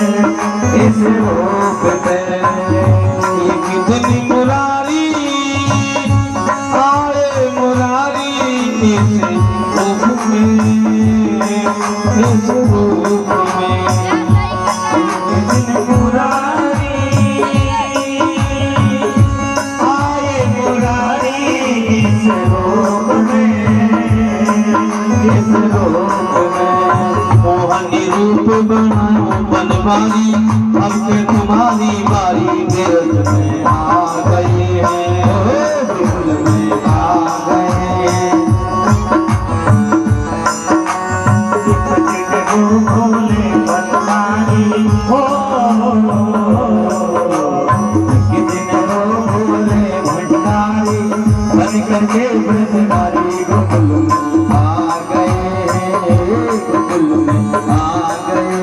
इस रूप में। एक दिन मुरारी आए मुरारी इस रूप में, इस रूप में। एक दिन मुरारी आए मुरारी इस रूप में, इस रूप में। मोहनी रूप बनाओ बनवारी, अब के तुम्हारी बारी गिरज में आ गई है, दिल में आ गए। भोले बनवारी हो कितने भोले भंडारी बन करके ब्रजधारी गोकुल में आ गए, गोकुल में आ गए।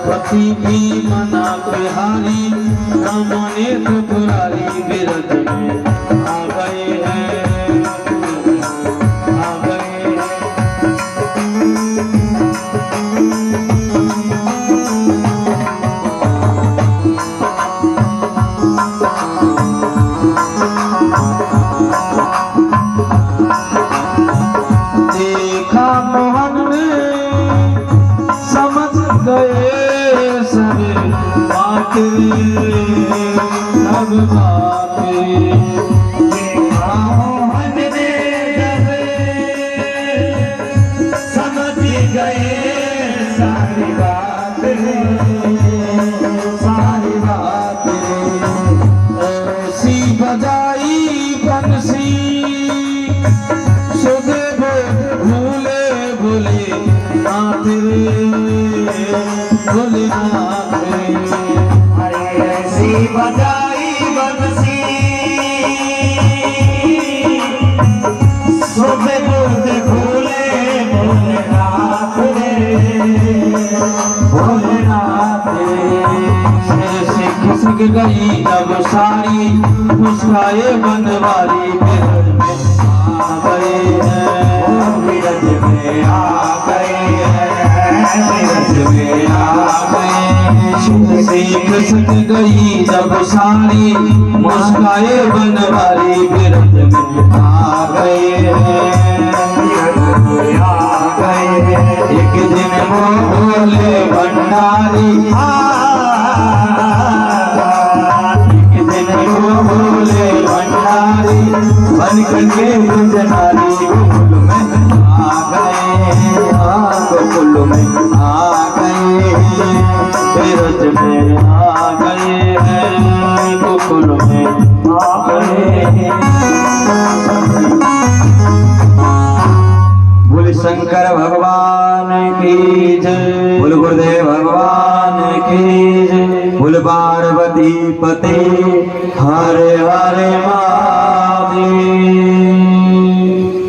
पति की मना बिहारी रामने त्रिपुरारी बिरज में आ गए हैं, आ गए हैं। देखा मोहन ने समझ गए सब बातें, सब बातें। देखा मोहन ने जब समझ गए सारी बातें, सारी बातें। ऐसी बजाई बंसी सुदेव भूले भूले नाथ रे, भोले नाथ रे। अरे ऐसी बजाई बंसी सुदेव भूले भोले नाथ रे, भोले नाथ रे। से खिसक गई जब सारी मुस्काए बनवारी बिरज में आ गए हैं, बिरज में आ गए हैं, बिरज में आ गए हैं। से खिसक गई जब सारी मुस्काए बनवारी बिरज में आ गए हैं, बिरज में आ गए हैं। एक दिन वो भोले भंडारी भोले भंडारी बन करके ब्रजधारी गोकुल में आ गए हैं, गोकुल में आ गए हैं, बिरज में आ गए हैं, गोकुल में आ गए हैं। बोले शंकर भगवान की जय, बोले गुरुदेव भगवान की जय, बोले पार्वती पति हरे हरे महादेव।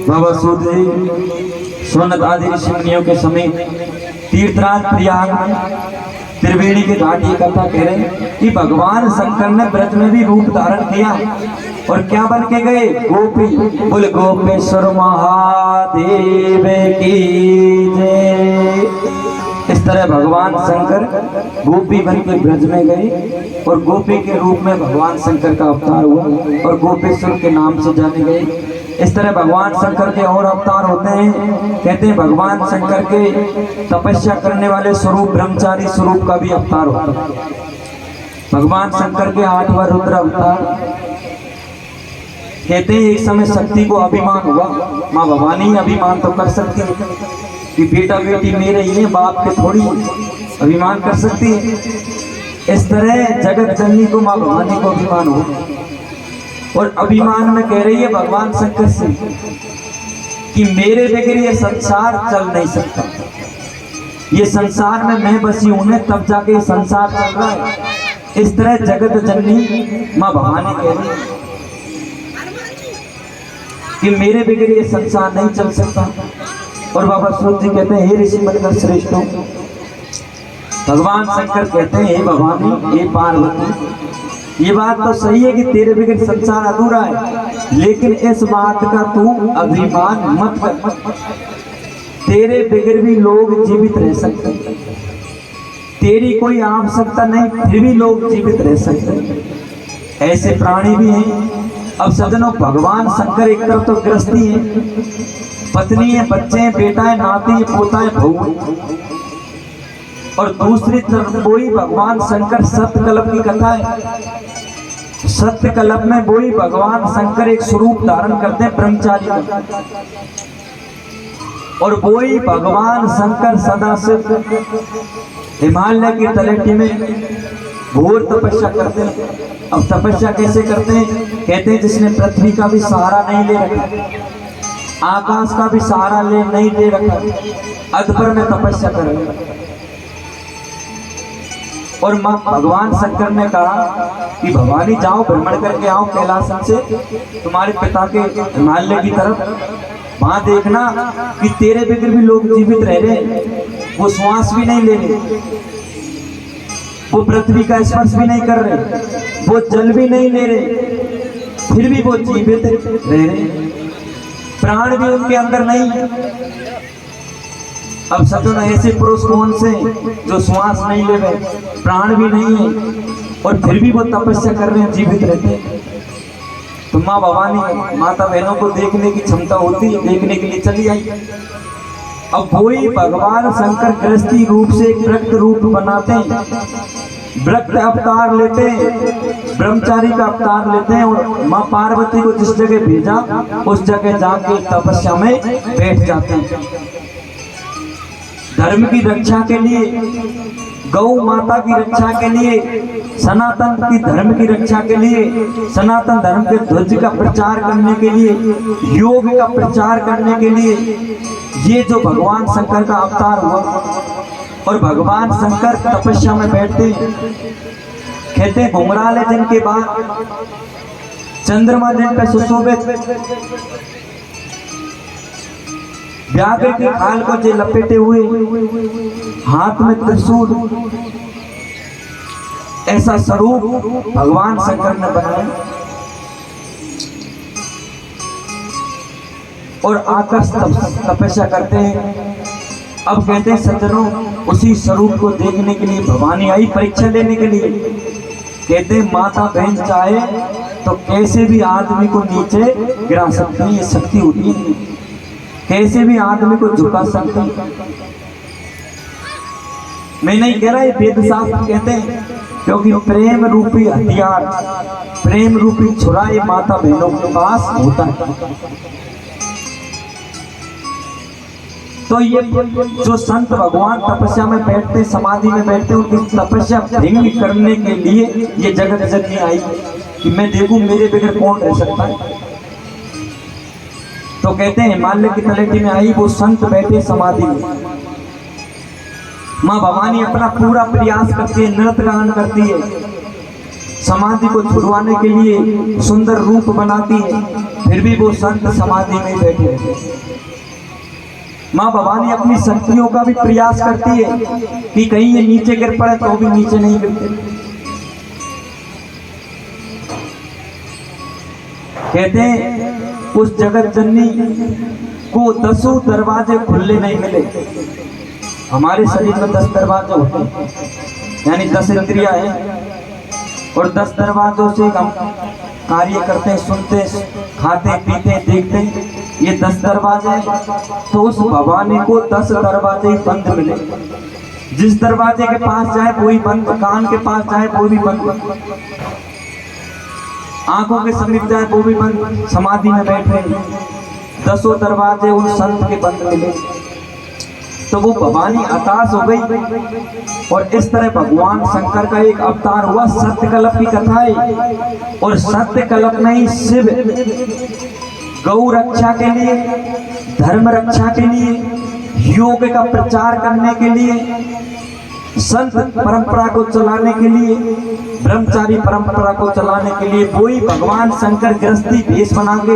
बाबा सूददेव सोनत आदि ऋषिमुनियों के समय तीर्थराज प्रयाग में त्रिवेणी के घाट ये कथा कह रहे हैं कि भगवान शंकर ने ब्रज में भी रूप धारण किया और क्या बन के गए? गोपी। बोले गोपेश्वर महादेव की जय। इस तरह भगवान शंकर गोपी बन के ब्रज में गए और गोपी के रूप में भगवान शंकर का अवतार हुआ और गोपेश्वर के नाम से जाने गए। इस तरह भगवान शंकर के और अवतार होते हैं। कहते हैं भगवान शंकर के तपस्या करने वाले स्वरूप ब्रह्मचारी स्वरूप का भी अवतार होता है। भगवान शंकर के 8वां रुद्र अवतार। कहते हैं एक समय शक्ति को अभिमान हुआ, माँ भवानी अभिमान तो कर सकती है कि बेटा बेटी मेरे ही है, बाप के थोड़ी अभिमान कर सकती है। इस तरह जगत जननी को माँ भवानी को अभिमान हो और अभिमान में कह रही है भगवान शंकर से कि मेरे बगैर ये संसार चल नहीं सकता, ये संसार में मैं बसी हूं ने तब जाके ये संसार चल रहा है। इस तरह जगत जननी माँ भवानी कह रही है कि मेरे बगैर ये संसार नहीं चल सकता। और बाबा सूत जी कहते हैं हे ऋषि मनकर श्रेष्ठों, भगवान शंकर कहते हैं हे भवानी हे पार्वती, ये बात तो सही है कि तेरे बगैर संसार अधूरा है, लेकिन इस बात का तू अभिमान मत कर, तेरे बगैर भी लोग जीवित रह सकते हैं। तेरी कोई आवश्यकता नहीं, फिर भी लोग जीवित रह सकते हैं। ऐसे प्राणी भी हैं। अब सज्जनों, भगवान शंकर एक तरफ तो गृहस्थी है, पत्नी है, बच्चे हैं, बेटा है, नाती है, पोता है, बहू है, और दूसरी तरफ वही भगवान शंकर सत्यकल्प की कथा है। सत्यकल्प में वही भगवान शंकर एक स्वरूप धारण करते हैं ब्रह्मचारी का, और वही भगवान शंकर सदाशिव हिमालय की तलहटी में घोर तपस्या करते हैं। अब तपस्या कैसे करते हैं? कहते हैं जिसने पृथ्वी का भी सहारा नहीं ले रखा, आकाश का भी सहारा नहीं ले रखा, अधपर में तपस्या कर रहे हैं। और मां भगवान शंकर ने कहा कि भवानी जाओ, भ्रमण करके आओ कैलाश से तुम्हारे पिता के हिमालय की तरफ, वहां देखना कि तेरे बगैर भी लोग जीवित रह रहे, वो श्वास भी नहीं ले रहे, वो पृथ्वी का स्पर्श भी नहीं कर रहे, वो जल भी नहीं ले रहे, फिर भी वो जीवित रह रहे, प्राण भी उनके अंदर नहीं। अब सचो ऐसे पुरुष कौन से जो श्वास नहीं ले रहे, प्राण भी नहीं है, और फिर भी वो तपस्या कर रहे हैं, जीवित रहते हैं। तो माँ भवानी माता बहनों को देखने की क्षमता होती है, देखने के लिए चली आई। अब वही भगवान शंकर गृहस्थी रूप से एक वृक्ष रूप बनाते हैं, वृक्ष अवतार लेते हैं, ब्रह्मचारी का अवतार लेते हैं, और माँ पार्वती को जिस जगह भेजा उस जगह जाके तपस्या में बैठ जाते हैं। धर्म की रक्षा के लिए, गौ माता की रक्षा के लिए, सनातन की धर्म की रक्षा के लिए, सनातन धर्म के ध्वज का प्रचार करने के लिए, योग का प्रचार करने के लिए ये जो भगवान शंकर का अवतार हुआ। और भगवान शंकर तपस्या में बैठते हैं, कहते हैं घुंघराल है जिनके बाद, चंद्रमा जिन पर सुशोभित, व्याघ्र के खाल को जे लपेटे हुए, हाथ में त्रिशूल, ऐसा स्वरूप भगवान शंकर ने बनाया और आकर तपस्या करते हैं। अब कहते हैं सज्जनों, उसी स्वरूप को देखने के लिए भवानी आई, परीक्षा लेने के लिए। कहते हैं माता बहन चाहे तो कैसे भी आदमी को नीचे गिरा सकती है, ये शक्ति होती है, कैसे भी आदमी को झुका सकती है। मैं नहीं कह रहा, ये वेद शास्त्र कहते हैं, क्योंकि प्रेम रूपी हथियार, प्रेम रूपी छुरा ये माता बहनों के पास होता है। तो ये जो संत भगवान तपस्या में बैठते, समाधि में बैठते, उनकी तपस्या भंग करने के लिए ये जगत जननी आई कि मैं देखूं मेरे बगैर कौन रह सकता है। तो कहते हैं हिमालय की तलहटी में आई, वो संत बैठे समाधि में, माँ भवानी अपना पूरा प्रयास करती है, नृत्य गान करती है, समाधि को छुड़वाने के लिए सुंदर रूप बनाती है, फिर भी वो संत समाधि में बैठे रहते। माँ भवानी अपनी शक्तियों का भी प्रयास करती है कि कहीं ये नीचे गिर पड़े तो भी नीचे नहीं गिरते। कहते हैं उस जगत जननी को 10 दरवाजे खुले नहीं मिले। हमारे शरीर में 10 दरवाजे होते हैं, यानी 10 इंद्रियां हैं, और 10 दरवाजों से हम कार्य करते हैं, सुनते, खाते, पीते, देखते हैं। ये 10 दरवाजे, तो उस भवानी को 10 दरवाजे ही बंद मिले। जिस दरवाजे के पास जाए वो ही बंद, कान के पास जाए वो भी बंद, आंखों के समीप जाए वो भी बंद। समाधि में बैठे 10 दरवाजे उन संत के बंद मिले। तो वो भवानी हताश हो गई, और इस तरह भगवान शंकर का एक अवतार हुआ। सत्यकल्प की कथा है, और सत्यकल्प में ही शिव गौ रक्षा के लिए, धर्म रक्षा के लिए, योग का प्रचार करने के लिए, संत परंपरा को चलाने के लिए, ब्रह्मचारी परंपरा को चलाने के लिए वही भगवान शंकर गृहस्थी भेष बना के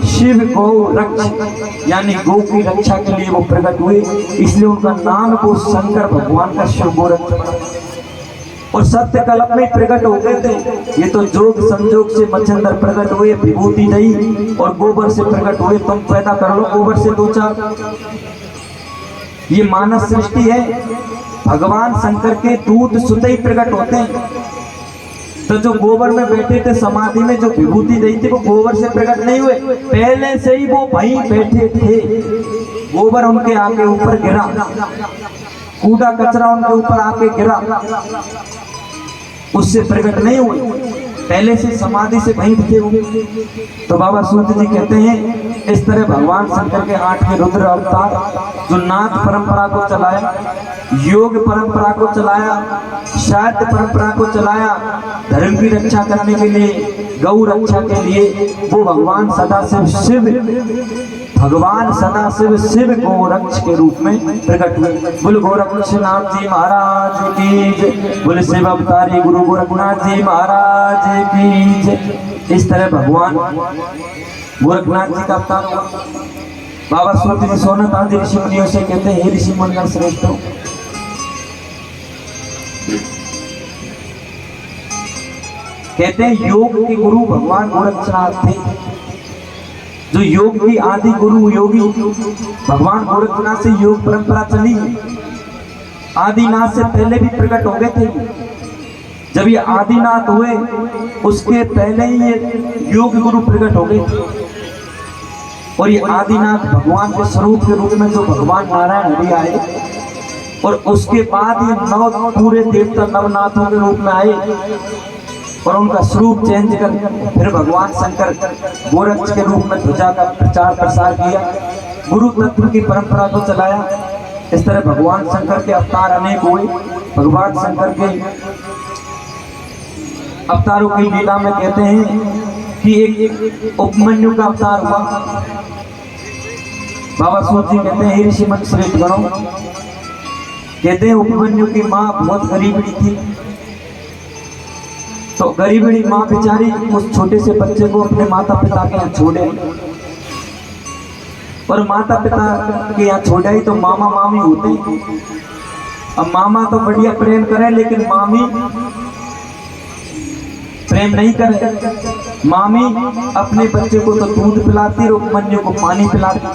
शिव गौ रक्ष, यानी गौ की रक्षा के लिए वो प्रकट हुए। इसलिए उनका नाम को शंकर भगवान का शिव गौ रक्ष। और सत्यकल्प में प्रकट हो गए थे। ये तो जोग संजोग से मच्छंदर प्रकट हुए, विभूति दही और गोबर से प्रकट हुए। तुम पैदा कर लो गोबर से 2-4। ये मानस सृष्टि है, भगवान शंकर के दूत स्वतः ही प्रकट होते हैं। तो जो गोबर में बैठे थे समाधि में, जो विभूति दी थी वो गोबर से प्रकट नहीं हुए, पहले से ही वो वहीं बैठे थे। गोबर उनके आके ऊपर गिरा, कूड़ा कचरा उनके ऊपर आके गिरा, उससे प्रकट नहीं हुए, पहले से समाधि से वहीं थे वो। तो बाबा सूत जी कहते हैं इस तरह भगवान शंकर के 8 रुद्र अवतार जो नाथ परंपरा को चलाया, योग परंपरा को चलाया, शाक्त परंपरा को चलाया, धर्म की रक्षा करने के लिए, गौ रक्षा के लिए, वो भगवान सदाशिव शिव, भगवान सदाशिव शिव गोरक्ष के रूप में प्रकट हुए। बोल गोरक्षनाथ जी महाराज की जय, बोल शिव अवतारी गुरु गोरखनाथ जी महाराज की जय। इस तरह भगवान गोरखनाथ जी का अवतार हुआ। बाबा सूत जी सोनत आदि ऋषि मुनियों से कहते हैं, हे ऋषि मुनिगण श्रेष्ठ, कहते हैं योग के गुरु भगवान गोरक्षनाथ थे। जो योग की आदि गुरु योगी भगवान गोरक्षनाथ से योग परंपरा चली। आदिनाथ से पहले भी प्रकट हो गए थे। जब ये आदिनाथ हुए उसके पहले ही ये योग गुरु प्रकट हो गए थे। और ये आदिनाथ भगवान के स्वरूप के रूप में जो भगवान नारायण हरि आए, और उसके बाद ये 9 पूरे देवता नवनाथों के रूप में आए और उनका स्वरूप चेंज कर फिर भगवान शंकर गोरक्ष के रूप में ध्वजा का प्रचार प्रसार किया, गुरु तत्व की परंपरा को चलाया। इस तरह भगवान शंकर के अवतार अनेक हुए। भगवान शंकर के अवतारों की लीला में कहते हैं कि एक उपमन्यु का अवतार हुआ। बाबा सूत जी कहते हैं, हे ऋषिमन श्रेष्ठ गणों, कहते हैं उपमन्यु की माँ बहुत गरीबड़ी थी। तो गरीबड़ी माँ बेचारी उस छोटे से बच्चे को अपने माता पिता के यहाँ छोड़े, और माता पिता के यहाँ छोड़े ही तो मामा मामी होते। अब मामा तो बढ़िया प्रेम करे, लेकिन मामी प्रेम नहीं करे। मामी अपने बच्चे को तो दूध पिलाती और उपमन्यु को पानी पिलाती।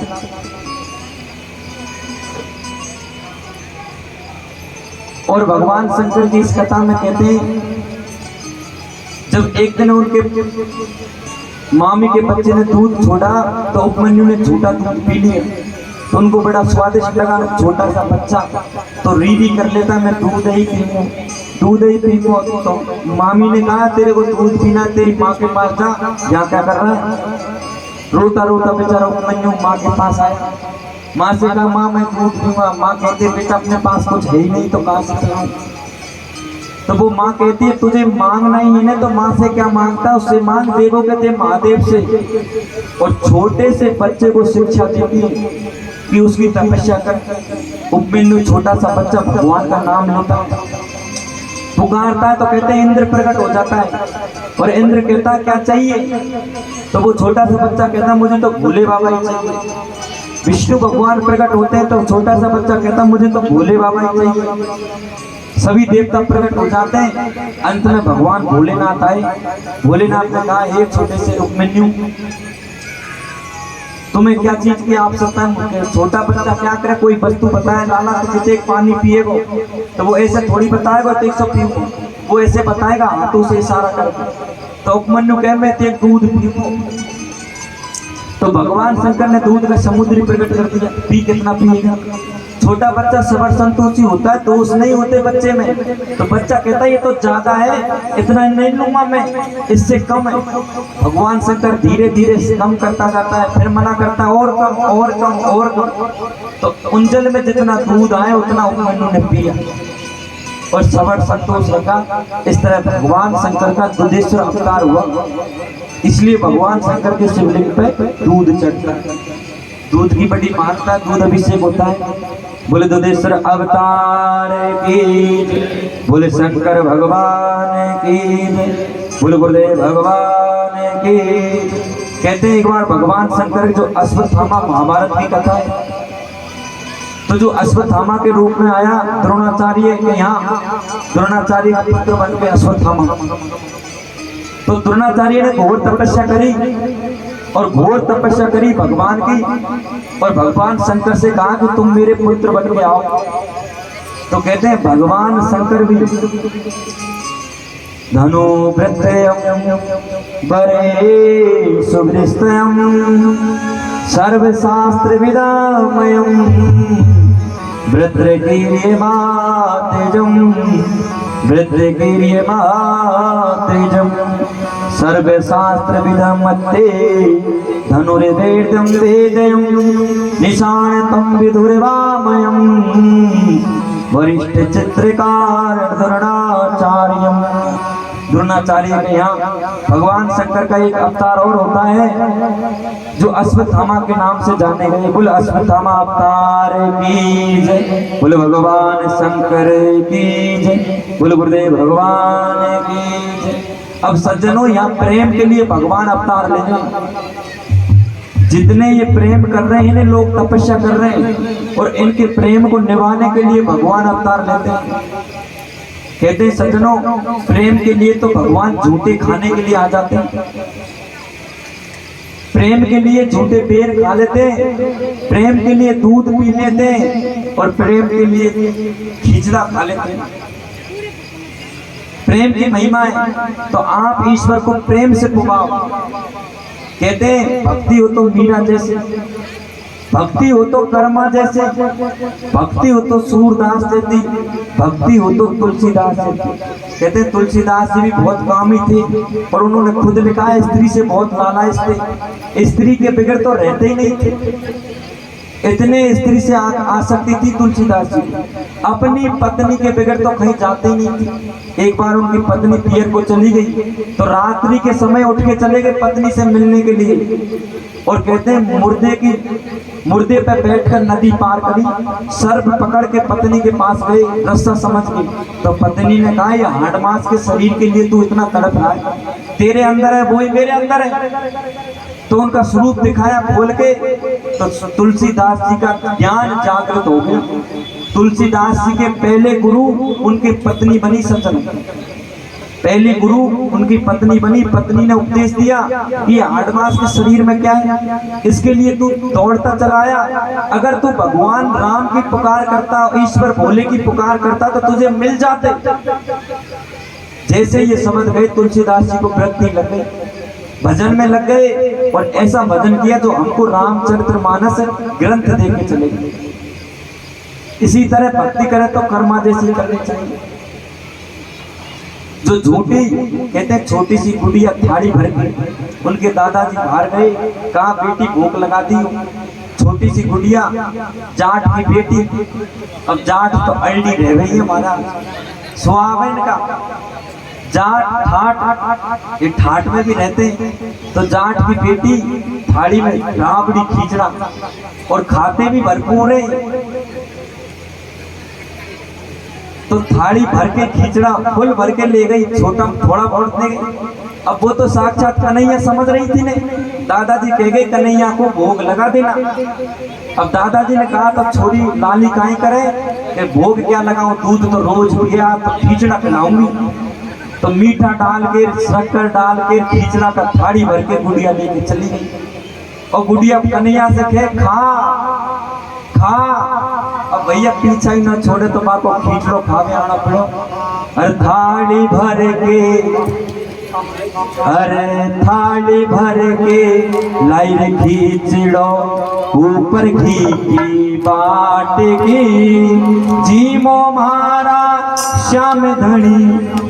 और भगवान शंकर की इस कथा में कहते हैं, जब एक दिन उनके मामी के बच्चे ने दूध छोड़ा तो उपमन्यु ने झूठा दूध पी लिया। तो उनको बड़ा स्वादिष्ट लगा। छोटा सा बच्चा तो रीडी कर लेता, मैं दूध ही पीऊँ, दूध ही पीऊँ। तो मामी ने कहा, तेरे को दूध पीना, तेरी माँ के पास जा, यहाँ क्या कर रहा है। रोता रोता बेचारा उपमन्यु माँ के पास आया। माँ से कहा, माँ मैं दूध पीऊँगा। माँ कहती, बेटा अपने पास कुछ है ही नहीं तो कहाँ से पिलाऊं। तो वो माँ कहती है, तुझे मांगना ही है ना तो माँ से क्या मांगता, उससे मांग, देवोगे ते महादेव से। और छोटे से बच्चे को शिक्षा देती है कि उसकी तपस्या कर। उपमन्यु छोटा सा बच्चा भगवान का नाम लेता, पुकारता है तो कहते हैं इंद्र प्रकट हो जाता है। और इंद्र कहता है, क्या चाहिए। तो वो छोटा सा बच्चा कहता, मुझे तो भोले बाबा ही चाहिए। विष्णु भगवान प्रकट होते हैं तो छोटा सा बच्चा कहता, मुझे तो भोले बाबा ही चाहिए। सभी देवता प्रकट हो जाते हैं। अंत में भगवान भोलेनाथ आए। भोलेनाथ ने कहा, हे छोटे से उपमन्यु, तुम्हें क्या चीज की आवश्यकता है। छोटा बच्चा क्या करे, कोई वस्तु बताए, लाला तो कितने पानी पिएगो, तो वो ऐसे थोड़ी बताएगा तो 100 पीऊँ, वो ऐसे बताएगा हाथों से इशारा करके। तो उपमन्यु कहे, मैं तो दूध पीऊँ। तो भगवान शंकर ने दूध का समुद्र प्रकट कर दिया। पी कितना पिएगा। छोटा बच्चा सबर संतोषी होता है, दोष नहीं होते बच्चे में। तो बच्चा कहता है, ये तो ज्यादा है, इतना नहीं लूंगा मैं, इससे कम है। भगवान शंकर धीरे धीरे कम करता जाता है, फिर मना करता है, और कम और कम और कम। तो उंजल में जितना दूध आए उतना उपमन्यु ने पिया और सबर संतोष रखा। इस तरह भगवान शंकर का दुधेश्वर अवतार हुआ। इसलिए भगवान शंकर के शिवलिंग पे दूध चढ़ता है। दूध की बड़ी मान्यता, दूध अभिषेक होता है। बोले दुधेश्वर अवतार की, बोले शंकर भगवान की, बोले गुरुदेव भगवान की। कहते हैं एक बार भगवान शंकर जो अश्वत्थामा महाभारत की कथा है, तो जो अश्वत्थामा के रूप में आया द्रोणाचार्य के यहाँ, द्रोणाचार्य का पुत्र बन के अश्वत्थामा। तो द्रोणाचार्य ने घोर तपस्या करी और घोर तपस्या करी भगवान की, और भगवान शंकर से कहा कि तुम मेरे पुत्र बन के आओ। तो कहते हैं भगवान शंकर भी धनु वृत्रयम् वरे सुवृष्टयम् सर्वशास्त्रविदामयम् वृत्रकीर्यमातेजम् वृत्रकीर्यमातेजम् सर्वशास्त्रविदमत्ते धनुर्वेदं वेदयम् निशानतं विदुर्वामयम् वरिष्ठ चित्रकार द्रोणाचार्यम्। द्रोणाचार्य के यहाँ भगवान शंकर का एक अवतार और होता है जो अश्वत्थामा के नाम से जाने गए। बोल अश्वत्थामा अवतार की जय, बोल भगवान शंकर की जय, बोल गुरुदेव भगवान की जय। अब सज्जनों, यहाँ प्रेम के लिए भगवान अवतार ले जाए। जितने ये प्रेम कर रहे हैं लोग तपस्या कर रहे हैं और इनके प्रेम को निभाने के लिए भगवान अवतार लेते हैं। कहते हैं सज्जनों, प्रेम के लिए तो भगवान झूठे खाने के लिए आ जाते हैं। प्रेम के लिए झूठे बेर खा लेते हैं, प्रेम के लिए दूध पी लेते हैं और प्रेम के लिए खिचड़ा खा लेते हैं। प्रेम की महिमा है तो आप ईश्वर को प्रेम से पुकारो। कहते हैं भक्ति हो तो मीरा जैसे, भक्ति हो तो कर्मा जैसे, भक्ति हो तो सूरदास जैसी, भक्ति हो तो तुलसीदास जैसी। कहते हैं तुलसीदास जी भी बहुत कामी थे और उन्होंने खुद लिखा है स्त्री से बहुत लालायित थे, स्त्री के बगैर तो रहते ही नहीं थे। इतने स्त्री से आसक्ति थी तुलसीदास जी, अपनी पत्नी के बगैर तो कहीं जाते ही नहीं थे। एक बार उनकी पत्नी पियर को चली गई तो रात्रि के समय उठ के चले गए पत्नी से मिलने के लिए और कहते हैं मुर्दे पे बैठकर नदी पार करी, सर्प पकड़ के पत्नी के पास गए रास्ता समझ के। तो पत्नी ने कहा ये हाड़ मांस के शरीर के लिए तू इतना तड़प रहा है, तेरे अंदर है वही मेरे अंदर है। तो उनका स्वरूप दिखाया खोल के, तो तुलसीदास जी का ज्ञान जागृत हो गया। तुलसीदास जी के पहले गुरु उनकी पत्नी बनी सज्जन, पहली गुरु उनकी पत्नी बनी। पत्नी ने उपदेश दिया कि हाड़मास के शरीर में क्या है, इसके लिए तू दौड़ता चलाया। अगर तू भगवान राम की पुकार करता, ईश्वर भोले की पुकार करता तो तुझे मिल जाते। जैसे ये समझ गए तुलसीदास जी को वृत्ति लग गई, भजन में लग गए और ऐसा भजन किया जो हमको रामचरितमानस ग्रंथ देके चले गए। इसी तरह भक्ति करे तो कर्मा जैसी करनी चाहिए। जो झूठी कहते हैं छोटी सी गुड़िया थाली भर के उनके दादाजी बाहर गए, कहा बेटी भूख लगा दी हो। छोटी सी गुड़िया जाट की बेटी, अब जाट तो अल्डी रह गई है हमारा सुहावन का। जाट ठाट, ये ठाट में भी रहते हैं। तो जाट की बेटी थाली में राबड़ी खींचना और खाते भी भरपूर है, तो थाली भर के खींचड़ा फुल भर के ले गई, छोटा थोड़ा बहुत ले गई। अब वो तो साक्षात कन्हैया समझ रही थी ने, दादाजी कह गए कन्हैया को भोग लगा देना। अब दादाजी ने कहा तब छोरी लाली काई करे कि भोग क्या लगाऊं, दूध तो रोज पिया तो खींचड़ा पिलाऊंगी। तो मीठा डाल के शक्कर डाल के खींचड़ा का थाली भर के गुड़िया लेके चली गई और गुड़िया कन्हैया से कहे खा खा। अब भैया पीछा ही ना छोड़े तो बाप को खींचड़ो खावे आना पड़ो। अरे थाली भर के, अरे थाली भर के लाई रे खींचड़ो ऊपर घी की बाट की। जीमो मारा श्याम धनी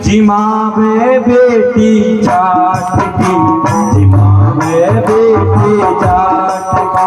जिमावे बेटी जाट की, जिमावे बेटी जाट की।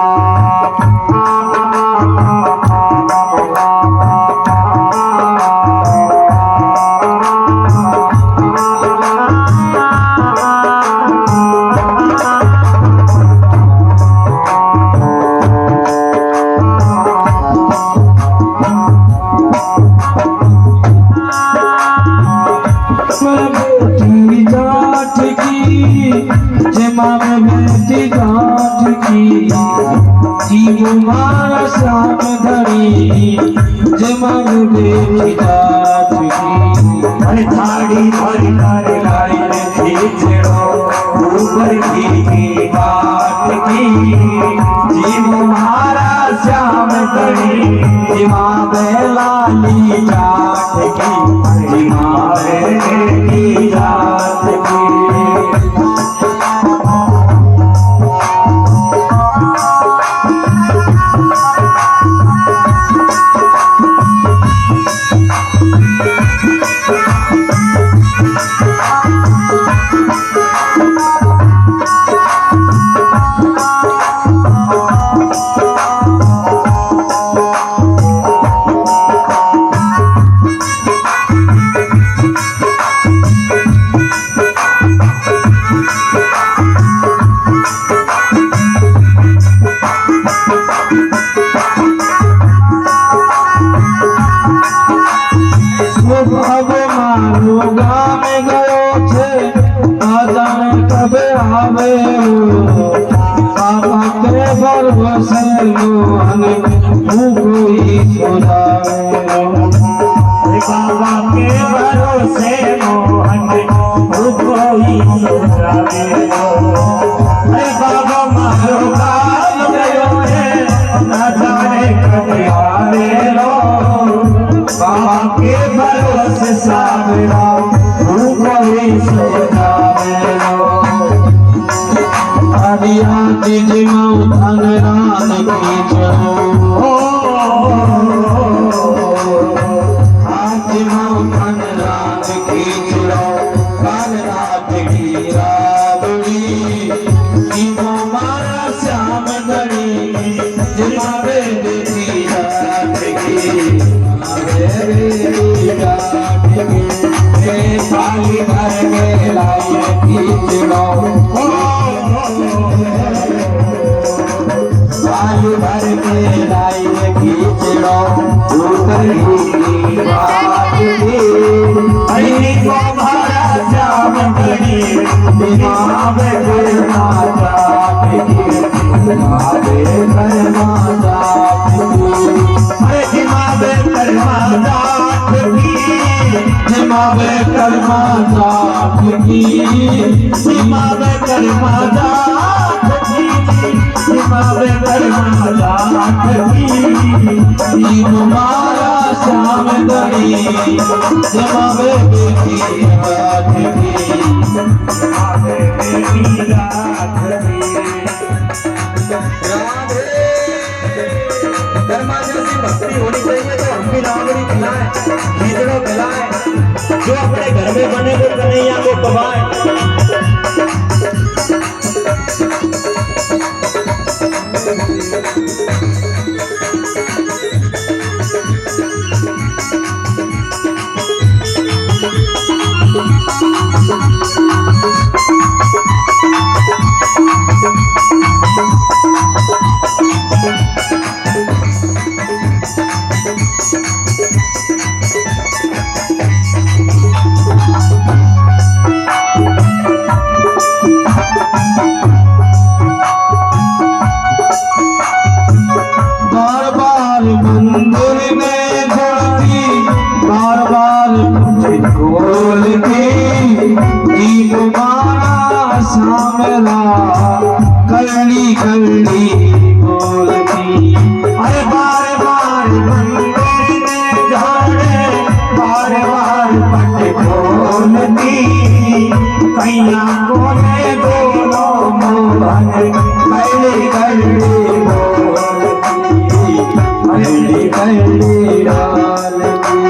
अरे थाली भरी लाई रे खींचड़ो ऊपर घी की बाट की। जीव मारा श्याम धनी जिमा बेलाली जात की, जिमा बेटी जात की। बाबा के भरोसे मोहन कोई सुनावे। बाबा मारो काम गयो है न जाने कब आवे लो। बाबा के भरोसे सावरा कोई सुनावे लो। हरिया जिमा धन रान की चलो, थाली भर के लाए खींचड़ो, थाली भर के लाए खींचड़ो, उतर की बात की। हरी को भरा श्याम गणी दिमाग करना चाहती, दिमाग करना चाहती। अरे दिमाग कर्मा जात की, दिमाग कर्मा जात की, दिमाग कर्मा जात की, दिमाग कर्मा जात की। मारा श्याम गणी दिमाग बेटी रात की, दिमाग बेटी रात की। भक्ति होनी चाहिए तो हम भी रावड़ी खिलाए, खींचड़ो खिलाए, जो अपने घर में बने वो कन्हैया को पवाए। करनी करनी बोलती। अरे बार बार मंदिर में झाड़े, बार बार पट खोलती। कैया कोने दोनों मोहन करनी करनी बोलती, करनी करनी डालती।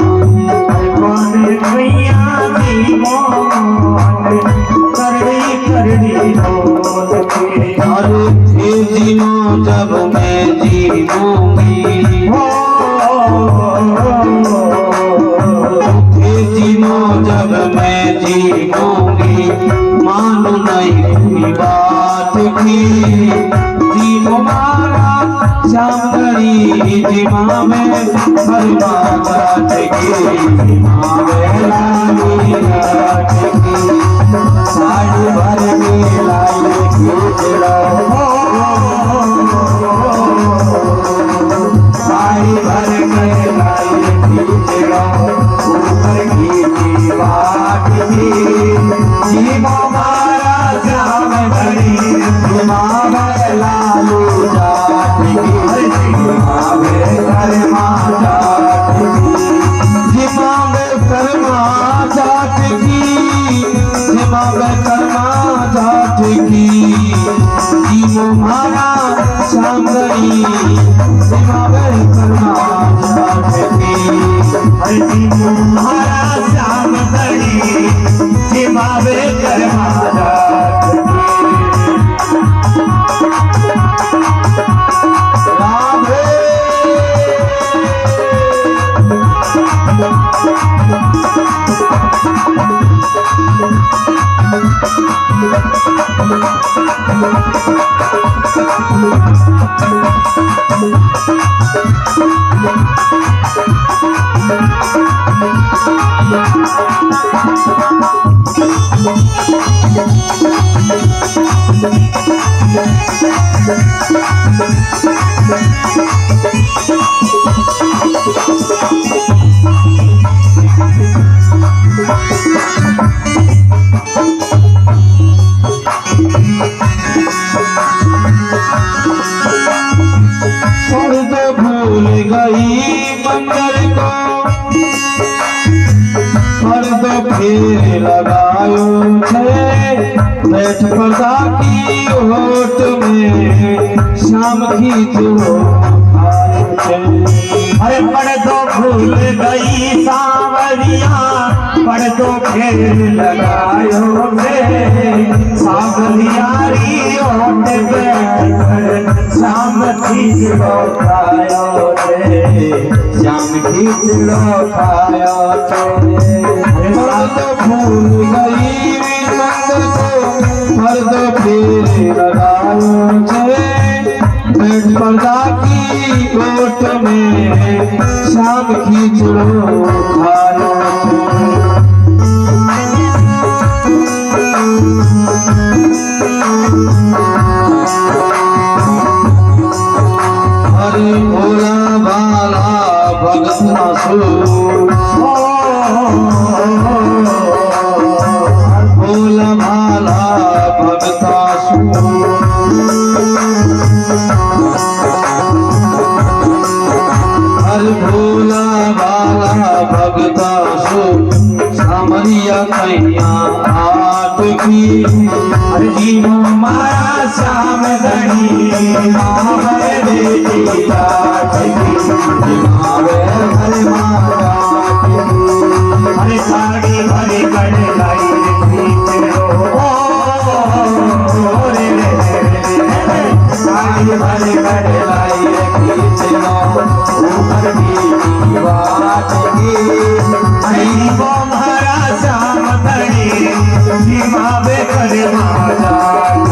कौन कैया की मोहन करनी करनी बोलती। अरे दिनों जब मैं जीऊंगी, दिनों जब मैं जीऊंगी, मानो नहीं बात की। जीवो मारा श्यामगढ़ी जिमा में हर बात की, जिमा में लाली रात की। साड़ी भर के लाई खींचड़ो, साड़ी भर के लाई खींचड़ो, ऊपर की बात की। जीवा मारा श्यामगढ़ी जिमा में लालू जात की, जिमा में घर माता जी तुम्हारा श्याम धनी जिमावे कर महाराज राधे भूल गई मंदिर को पर्द फेर लगायो छे बैठ पर्दा की होट में शाम की जो अरे पर्दो भूल गई सावरिया पर्दो फेर लगायो छे सावरियारी होट पे शाम खींचलो खायो रे श्याम खींचलो खायो रे पर्दो भूल गई मंदिर को पर्दो फेर लगायो छे बैठ पर्दा की ओट में शाम खींचलो खायो हरे भोला बाला भगत आसु भोला भाला भगत आसु हर भोला बाला भगत आसु सामरिया कैया आट की हर जी माया श्याम धनी मावे बेटी जाट की मावे हर माया हरे साड़ी भरे कड़ लाई रे साड़ी भरे कड़ लाई ऊपर की बात की हरी वो महाराज श्याम धनी जिमावे कर महाराज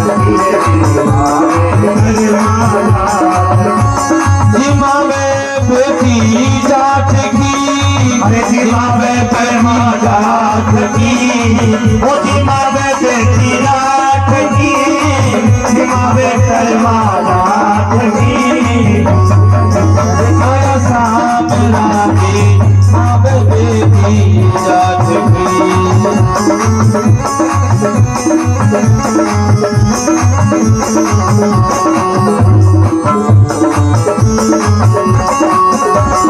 जिमावे बेटी जाट की अरे जिमावे परमा जाट की ओ जिमावे बेटी जाट की जिमावे परमा जाट की माया साप लागे मावे बेटी जाट की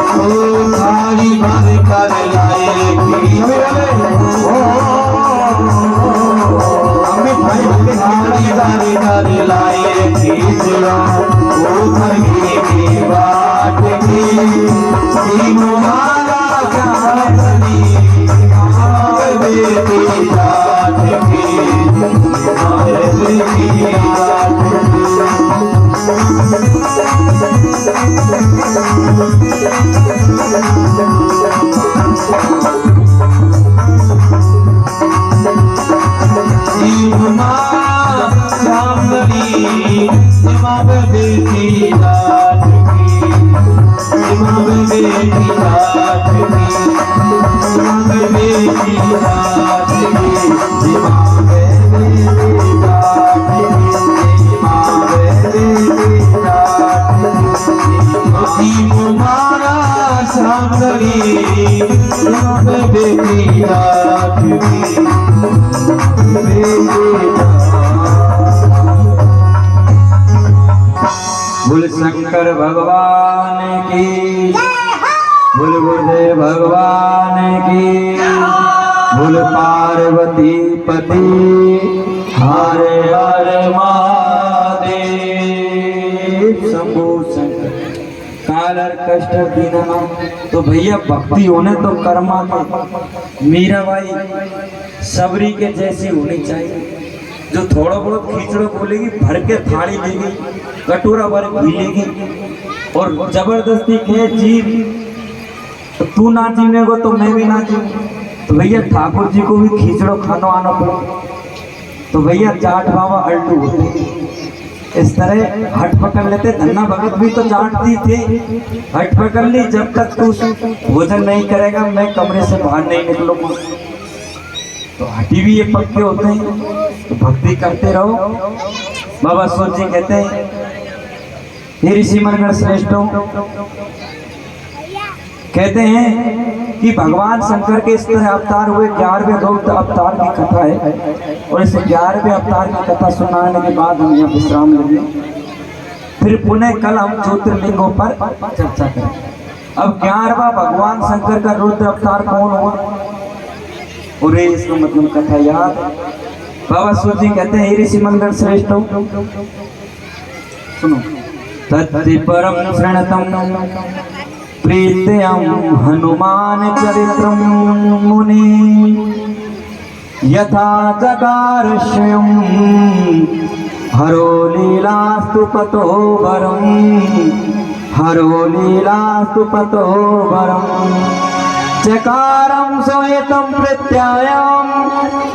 थाली भर कर लाए थाली भर कर लाए खींचलो ऊपर की बात की माला जानी बेटी जाट की बेटी जाट बेटी जाट की बेटी जाट की बेटी जाट की मारा सामरी बेटी जाट की बोल शंकर भगवान की बोल गुरुदेव भगवान की बोल पार्वती पति हरे हरे महादेव शंभो शंकर कालर कष्ट दीना ना। तो भैया भक्ति होने तो कर्मा के मीराबाई सबरी के जैसी होनी चाहिए, जो थोड़ा बहुत खींचड़ो बोलेगी भर के थाली लेगी, कटोरा भर घी लेगी और जबरदस्ती के जी तो तू ना जीने को तो मैं भी ना जीऊँ। तो भैया ठाकुर जी को भी खींचड़ो खानो आना पड़े। तो भैया जाट बाबा अल्टू होते, इस तरह हट पकड़ लेते। धन्ना भगत भी तो जाट दी थे, हट पकड़ ली, जब तक तू भोजन नहीं करेगा मैं कमरे से बाहर नहीं निकलूंगा। तो हटी भी ये पक्के होते हैं। तो भक्ति करते रहो। बाबा सूत जी कहते हैं, हे ऋषि मनगण श्रेष्ठों, कहते हैं कि भगवान शंकर के इस तरह अवतार हुए। 11वें रौद्र अवतार की कथा है और इस 11वें अवतार की कथा सुनाने के बाद हम यहाँ विश्राम लेंगे। फिर पुनः कल हम ज्योतिर्लिंगों पर चर्चा करें। अब 11वां भगवान शंकर का रुद्र अवतार कौन हुआ और इसका मतलब कथा याद। बाबा सूत जी कहते हैं, हे ऋषि मनगण श्रेष्ठों सुनो, तत्ति परम शरणतम प्रीत्यं हनुमान चरित्रं मुनि यथा जगार स्वयं हरो लीलास्तु पतो वरं हरो लीलास्तु पतो वरं चकारं स्वयं प्रत्यायां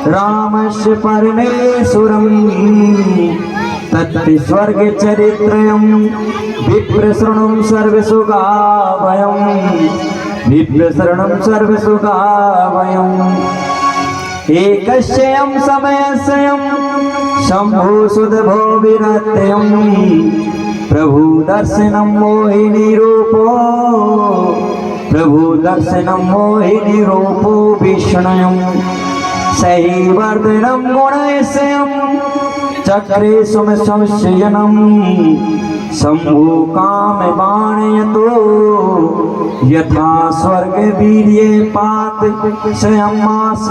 रामस्य परमेश्वरं तत्ति स्वर्ग चरित्रयं विप्रशरणं सर्वसुखावयं विप्रशरणं सर्वसुखावयं एकस्यं समयस्यं शम्भु सुदभो विरत्यं प्रभु दर्शनं मोहिनी रूपो प्रभु दर्शनं मोहिनी रूपो विष्णुं सही वर्धनं गुणैस्यं चक्रे संशयनम शंभु काम बाणयतो यथा स्वर्ग वीर्ये पात स्वयंमास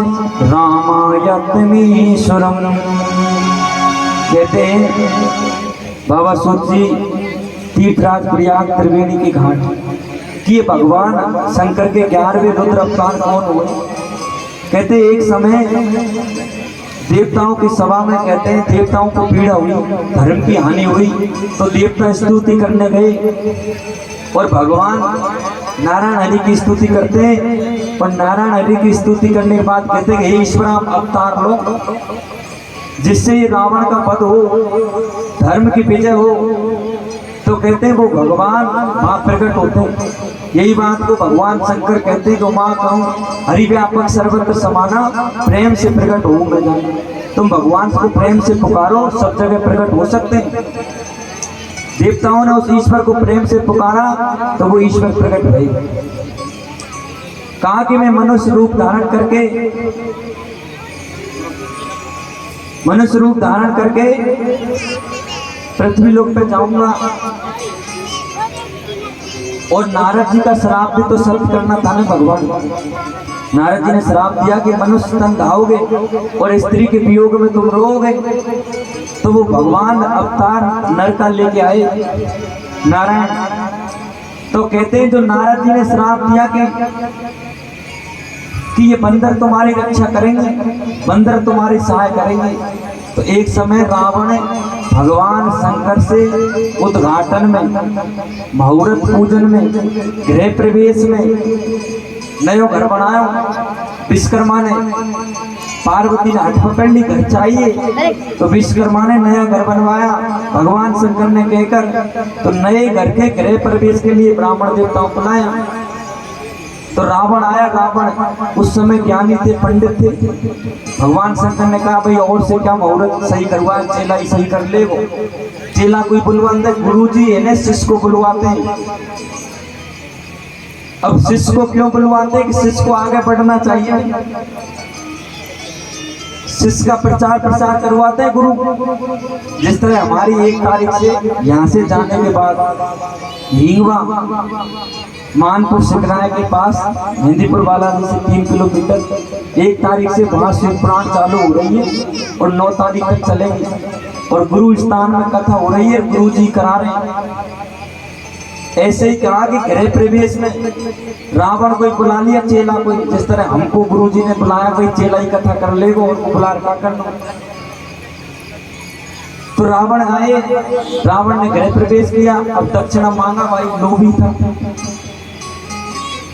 रामायत्मीश्वरम। कहते हैं बाबा सूत जी तीर्थराज प्रयाग त्रिवेणी की घाट कि भगवान शंकर के 11वें रुद्र अवतार कौन हुए। कहते एक समय देवताओं की सभा में, कहते हैं देवताओं को पीड़ा हुई, धर्म की हानि हुई, तो देवता स्तुति करने गए और भगवान नारायण हरि की स्तुति करते हैं। और नारायण हरि की स्तुति करने के बाद कहते हैं, हे ईश्वर आप अवतार लो जिससे ये रावण का वध हो, धर्म की विजय हो। तो कहते हैं वो भगवान मां प्रकट होते हैं। यही बात को भगवान शंकर कहते हैं, जो मां कहूँ हरि व्यापक सर्वत्र समाना प्रेम से प्रकट हो मैं जाऊँ। तुम भगवान को प्रेम से पुकारो, सब जगह प्रकट हो सकते हैं। देवताओं ने उस ईश्वर को प्रेम से पुकारा तो वो ईश्वर प्रकट भई। कहा कि मैं मनुष्य रूप धारण करके पृथ्वी लोक पे जाऊंगा। और नारद जी का श्राप भी तो सत्य करना था ना भगवान। नारद जी ने श्राप दिया कि मनुष्य तन धाओगे और स्त्री के वियोग में तुम रोओगे। तो वो भगवान अवतार नर का लेके आए नारायण। तो कहते हैं जो नारद जी ने श्राप दिया कि ये बंदर तुम्हारी रक्षा करेंगे, बंदर तुम्हारी सहाय करेंगे। तो एक समय रावण भगवान शंकर से उद्घाटन में, मुहूर्त पूजन में, गृह प्रवेश में नयो घर बनायो। विश्वकर्मा ने, पार्वती ने हाथ पकड़ ली घर चाहिए, तो विश्वकर्मा ने नया घर बनवाया भगवान शंकर ने कहकर। तो नए घर के गृह प्रवेश के लिए ब्राह्मण देवताओं को लाया। तो रावण आया। रावण उस समय ज्ञानी थे, पंडित थे। भगवान शंकर ने कहा भाई और से क्या मुहूर्त सही करवा, चेला ही सही कर ले। वो चेला कोई बुलवाते, गुरु जी है ना शिष्य को बुलवाते हैं। अब शिष्य को क्यों बुलवाते हैं कि शिष्य को आगे बढ़ना चाहिए, शिष्य का प्रचार प्रसार करवाते हैं गुरु। जिस तरह हमारी 1 तारीख से यहाँ से जाने के बाद हींगवा मानपुर सिकराय के पास मेहंदीपुर बालाजी से 3 किलोमीटर 1 तारीख से वहाँ शिव पुराण चालू हो रही है और 9 तारीख तक चलेगी। और गुरु स्थान में कथा हो रही है, गुरु जी करा रहे हैं। ऐसे ही कहा कि गृह प्रवेश में रावण कोई बुला लिया चेला, कोई जिस तरह हमको गुरुजी ने बुलाया कोई चेला ही कथा कर लेगा और बुला रखा करना। तो रावण आए, रावण ने गृह प्रवेश किया। अब दक्षिणा मांगा, भाई लोभी था।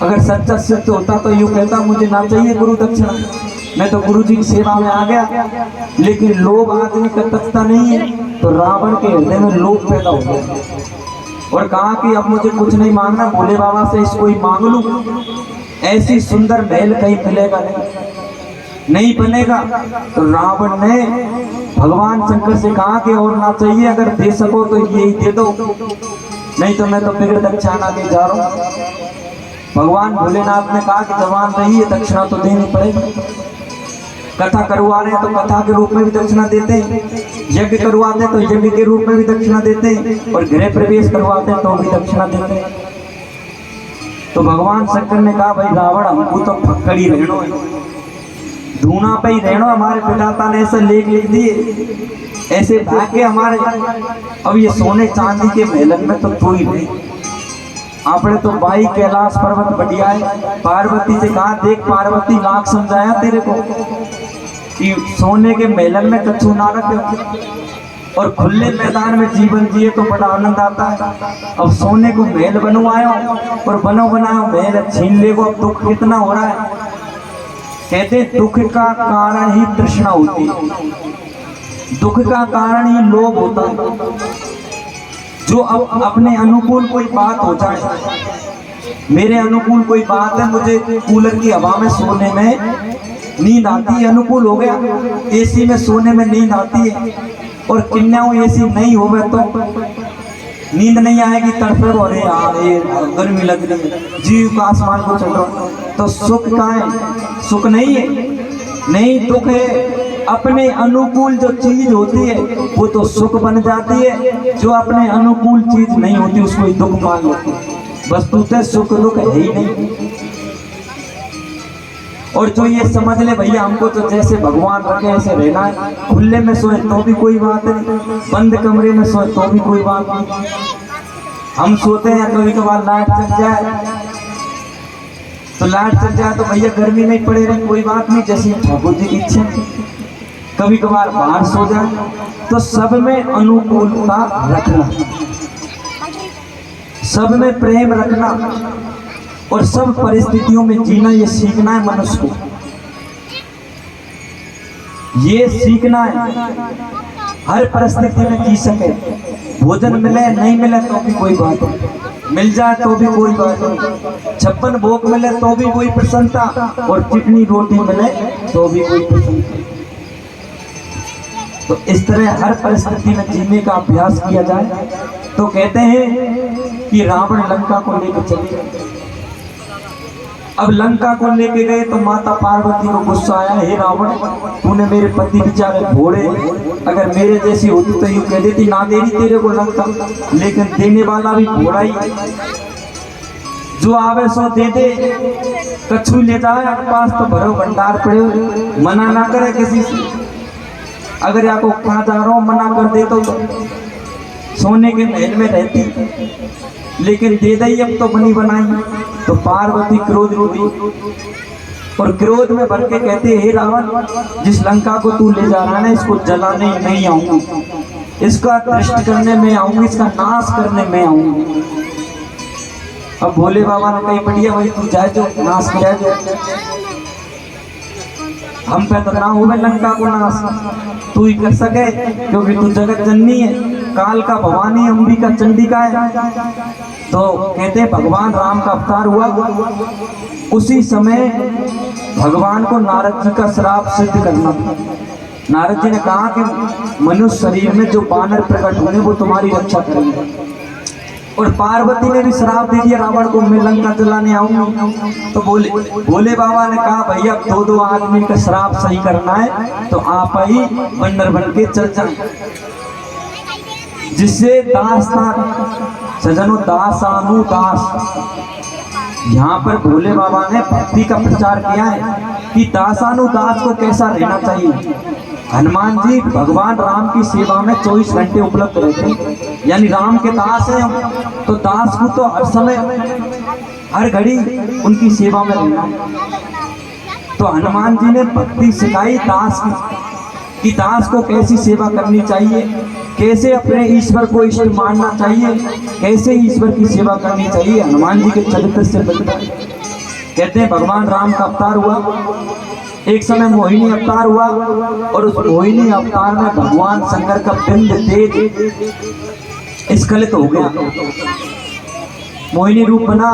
अगर सच्चा सिद्ध होता तो यूं कहता मुझे ना चाहिए गुरु दक्षिणा, मैं तो गुरु जी की सेवा में आ गया। लेकिन लोभ आदमी का तख्ता नहीं है, तो रावण के हृदय में लोभ पैदा हो गया और कहा कि अब मुझे कुछ नहीं मांगना, भोले बाबा से इसको ही मांग लूं। ऐसी सुंदर महल कहीं मिलेगा नहीं बनेगा। तो रावण ने भगवान शंकर से कहा कि और ना चाहिए, अगर दे सको तो यही दे दो, नहीं तो मैं तो बिगड़ दक्षिणा दे जा रहा हूँ। भगवान भोलेनाथ ने कहा कि जवान रही है, दक्षिणा तो देनी पड़ेगी। कथा करवा रहे हैं तो कथा के रूप में भी दक्षिणा देते हैं, यज्ञ करवाते हैं तो यज्ञ के रूप में भी दक्षिणा देते हैं, और गृह प्रवेश करवाते हैं तो भी दक्षिणा देते हैं। तो भगवान शंकर ने कहा भाई रावण हमको तो फक्कड़ी रहनो है, धूना पे ही रहनो। हमारे पिताता ने ऐसे लेख लिख दिए, ऐसे भाग्य हमारे। अब ये सोने चांदी के महलन में तो तू ही नहीं। आपने तो भाई कैलाश पर्वत बढ़िया है, पार्वती से कहा देख पार्वती लाख समझाया तेरे को कि सोने के महलन में कछु ना रखे और खुले मैदान में जीवन जिए तो बड़ा आनंद आता है। अब सोने को महल बनवायो और बनो बनाओ महल छीन ले को, अब दुख कितना हो रहा है। कहते दुख का कारण ही तृष्णा होती है, दुख का कारण ही लोभ होता है। जो अब अपने अनुकूल कोई बात हो जाए, मेरे अनुकूल कोई बात है, मुझे कूलर की हवा में सोने में नींद आती है, अनुकूल हो गया। एसी में सोने में नींद आती है, और किन्याओं एसी नहीं हो गए तो नींद नहीं आएगी, तड़पे हो रहे यार ये गर्मी लग रही है, जीव का आसमान को चल रहा। तो सुख कहाँ है? सुख नहीं है, नहीं दुख है। अपने अनुकूल जो चीज होती है वो तो सुख बन जाती है, जो अपने अनुकूल चीज नहीं होती उसको ही दुख मान लेते हैं। वस्तुतः सुख दुख है ही नहीं। और जो ये समझ ले भैया हमको तो जैसे भगवान रखे ऐसे रहना है, खुले में सोए तो भी कोई बात नहीं, बंद कमरे में सोए तो भी कोई बात नहीं। हम सोते हैं कभी कभार लाइट चल जाए, तो लाइट चल जाए तो भैया गर्मी में पड़े रहे कोई बात नहीं, जैसी ठाकुर जी की इच्छा। कभी कभार बाहर सो जाए, तो सब में अनुकूलता रखना, सब में प्रेम रखना और सब परिस्थितियों में जीना, ये सीखना है मनुष्य को, ये सीखना है। हर परिस्थिति में जी सके, भोजन मिले नहीं मिले तो भी कोई बात नहीं, मिल जाए तो भी कोई बात नहीं, 56 भोग मिले तो भी कोई प्रसन्नता, और चिकनी रोटी मिले तो भी कोई प्रसन्नता। तो इस तरह हर परिस्थिति में जीने का अभ्यास किया जाए। तो कहते हैं कि रावण लंका को लेकर चले गए। अब लंका को लेके गए तो माता पार्वती को गुस्सा आया, हे रावण तूने मेरे पति बेचारे घोड़े, अगर मेरे जैसी होती तो यूं कह देती ना दे रही तेरे को लंका, लेकिन देने वाला भी घोड़ा ही, जो आवे सो दे दे, कछु ले जाए आपके पास तो भरो भंडार पड़े, मना ना करे किसी से। अगर आपको कहा जा रहा हूं मना कर दे तो सोने के महल में रहती, लेकिन दे दी अब तो बनी बनाई। तो पार्वती क्रोध हुई और क्रोध में भर के कहते हे रावण जिस लंका को तू ले जा रहा है ना, इसको जलाने नहीं आऊंगी, इसका नष्ट करने में आऊंगी, इसका नाश करने में आऊंगी। अब भोले बाबा ने कही बढ़िया भाई तू जाए जो नाश किया जो, हम पे तो ना हो लंका को नाश, तू ही कर सके क्योंकि तू जगत जननी है, काल का भवानी अंबिका चंडिका है। तो कहते भगवान राम का अवतार हुआ, उसी समय भगवान को नारद जी का श्राप सिद्ध करना था। नारद जी ने कहा कि मनुष्य शरीर में जो बानर प्रकट होंगे वो तुम्हारी रक्षा करेंगे, और पार्वती ने भी श्राप दे दिया रावण को मैं लंका जलाने आऊंगा। तो भोले बाबा ने कहा भैया दो आदमी का श्राप सही करना है तो आप ही बंदर बन के चल जाए, जिससे दास सजनो दासानु दास। यहाँ पर भोले बाबा ने भक्ति का प्रचार किया है कि दासानु दास को कैसा रहना चाहिए। हनुमान जी भगवान राम की सेवा में 24 घंटे उपलब्ध रहते हैं, यानी राम के दास हैं हम, तो दास को तो हर समय हर घड़ी उनकी सेवा में रहना। तो हनुमान जी ने भक्ति सिखाई दास की दास को कैसी सेवा करनी चाहिए, कैसे अपने ईश्वर को इष्ट मानना चाहिए, कैसे ईश्वर की सेवा करनी चाहिए। हनुमान जी के चरित्र से मिलता है। कहते हैं भगवान राम का अवतार हुआ, एक समय मोहिनी अवतार हुआ, और उस मोहिनी अवतार में भगवान शंकर का पिंड तेज स्खलित हो गया, मोहिनी रूप बना।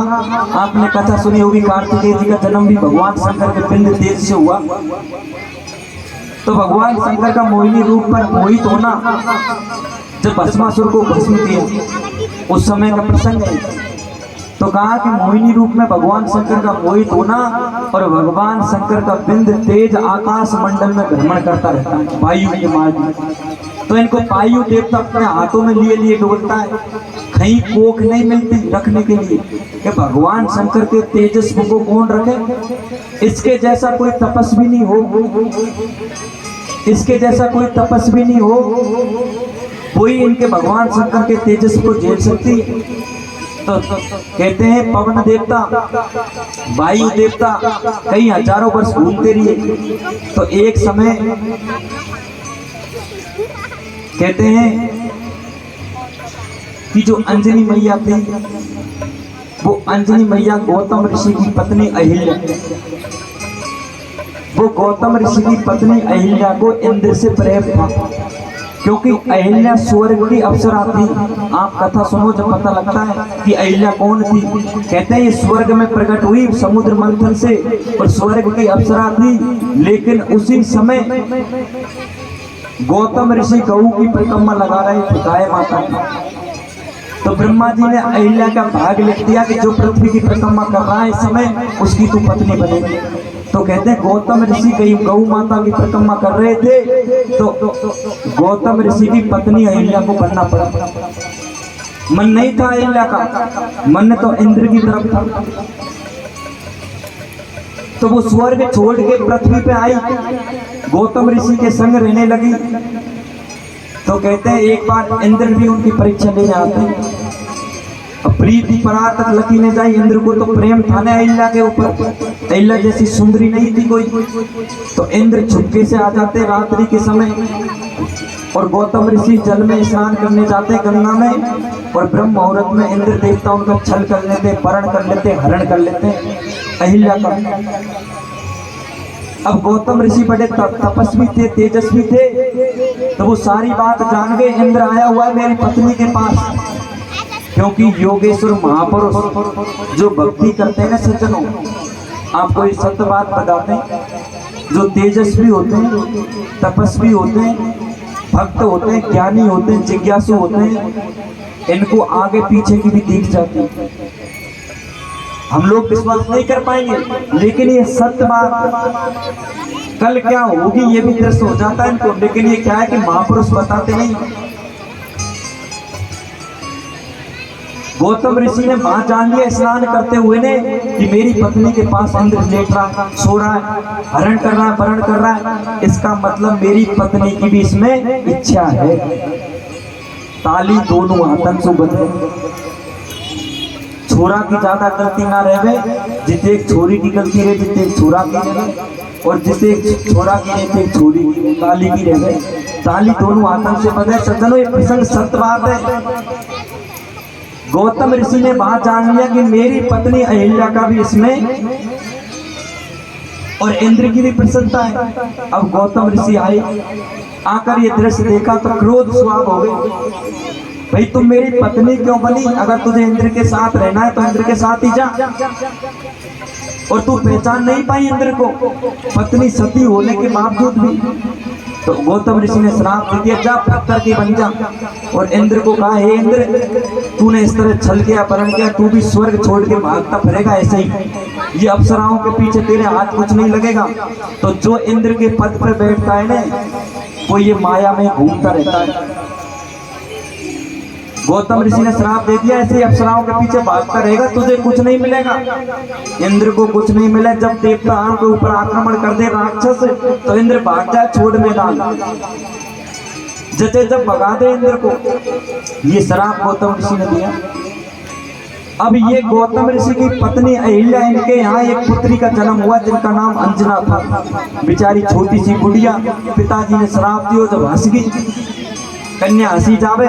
आपने कथा सुनी होगी, कार्तिकेय जी का जन्म भी भगवान शंकर के पिंड तेज से हुआ। तो भगवान शंकर का मोहिनी रूप पर मोहित होना, जब भस्मासुर को भस्म किया उस समय का प्रसंग है। तो कहा कि मोहिनी रूप में भगवान शंकर का मोहित होना और भगवान शंकर का बिंद तेज आकाश मंडल में भ्रमण करता रहता है वायु के मार्ग में। तो इनको वायु देवता अपने हाथों में लिए लिए डोलता है, कहीं कोख नहीं मिलती रखने के लिए कि भगवान शंकर के तेजस्व को कौन रखे। इसके जैसा कोई तपस्वी नहीं हो, इसके जैसा कोई तपस्वी नहीं हो, कोई इनके भगवान शंकर के तेजस्व को झेल सकती है। तो कहते हैं पवन देवता, वायु देवता कई हजारों वर्ष घूमते रहे। तो एक समय कहते हैं कि जो अंजनी मैया थी, वो अंजनी मैया गौतम ऋषि की पत्नी अहिल्या, वो गौतम ऋषि की पत्नी अहिल्या को इंद्र से प्रेम था, क्योंकि अहिल्या स्वर्ग की अप्सरा थी। आप कथा सुनो जब पता लगता है कि अहिल्या कौन थी। कहते हैं ये स्वर्ग में प्रकट हुई समुद्र मंथन से, और स्वर्ग की अप्सरा थी। लेकिन उसी समय गौतम ऋषि गऊ की परिक्रमा लगा रहे थे, गाय माता की। तो ब्रह्मा जी ने अहिल्या का भाग लिख दिया कि जो पृथ्वी की परिक्रमा कर रहा है इस समय, उसकी तू पत्नी बनेगी। तो कहते हैं गौतम ऋषि कई गौ माता की परिक्रमा कर रहे थे, तो गौतम ऋषि की पत्नी अहिल्या को बनना पड़ा। मन नहीं था अहिल्या का, मन तो इंद्र की तरफ था। तो वो स्वर्ग छोड़ के पृथ्वी पे आई, गौतम ऋषि के संग रहने लगी। तो कहते हैं एक बार इंद्र भी उनकी परीक्षा लेने आते। प्रीति परार तक लकी ने जाई, इंद्र को तो प्रेम था ना अहिल्या के ऊपर, अहिल्या जैसी सुंदरी नहीं थी कोई। तो इंद्र छुपके से आ जाते रात्रि के समय, और गौतम ऋषि जल में स्नान करने जाते गंगा में, और ब्रह्म मुहूर्त में इंद्र देवता उनका छल कर लेते, परण कर लेते, हरण कर लेते अहिल्या का। अब गौतम ऋषि बड़े तपस्वी थे, तेजस्वी थे, तो वो सारी बात जान गए। इंद्र आया हुआ है मेरी पत्नी के पास, क्योंकि योगेश्वर महापुरुष जो भक्ति करते हैं ना सज्जनों, आपको ये सत्य बात बताते हैं, जो तेजस्वी होते हैं, तपस्वी होते हैं, भक्त होते हैं, ज्ञानी होते हैं, जिज्ञासु होते हैं, इनको आगे पीछे की भी दिख जाती है। हम लोग विश्वास नहीं कर पाएंगे, लेकिन ये सत्य बात कल क्या होगी ये भी दृश्य हो जाता है इनको। लेकिन ये क्या है कि महापुरुष बताते नहीं। गौतम ऋषि ने वहां जान लिया स्नान करते हुए ने कि मेरी पत्नी के पास इंद्र लेट रहा है, सो रहा है, हरण कर रहा है, वरण कर रहा है। इसका मतलब मेरी पत्नी की भी इसमें इच्छा है। ताली दोनों हाथन से बजे, छोरा की ज्यादा गलती ना रहे, जितने एक छोरी की गलती रहे, जितने एक छोरा की रहे, और जिसे एक छोरा की रहे एक छोरी ताली की रहे, ताली दोनों हाथन से बजे। सज्जनों ये प्रसंग सत्य बात है। गौतम ऋषि ने बात जान लिया कि मेरी पत्नी अहिल्या का भी इसमें और इंद्र की भी प्रसन्नता है। अब गौतम ऋषि आए, आकर ये दृश्य देखा तो क्रोध स्वभाव हो गए। भाई तुम मेरी पत्नी क्यों बनी? अगर तुझे इंद्र के साथ रहना है तो इंद्र के साथ ही जा, और तू पहचान नहीं पाई इंद्र को, पत्नी सती होने के बावजूद भी। तो गौतम ऋषि ने श्राप दे दिया, जा पत्थर की बन जा। और इंद्र को कहा, हे इंद्र, तूने इस तरह छल किया, परण किया, तू भी स्वर्ग छोड़ के भागता फिरेगा ऐसे ही। ये अप्सराओं के पीछे तेरे हाथ कुछ नहीं लगेगा। तो जो इंद्र के पद पर बैठता है ना, वो ये माया में घूमता रहता है। गौतम ऋषि ने श्राप दे दिया, ऐसे ही अप्सराओं के पीछे भागता रहेगा, तुझे कुछ नहीं मिलेगा। इंद्र को कुछ नहीं मिले। जब देवताओं के ऊपर आक्रमण कर दे राक्षस, तो इंद्र भाग जाए, छोड़ मैदान, जते जब भगा दे इंद्र को। ये श्राप गौतम ऋषि ने दिया। अब ये गौतम ऋषि की पत्नी अहिल्या, इनके यहाँ एक पुत्री का जन्म हुआ जिनका नाम अंजना था। बेचारी छोटी सी गुड़िया, पिताजी ने श्राप दिया, जब हंस गई, कन्या हंसी जावे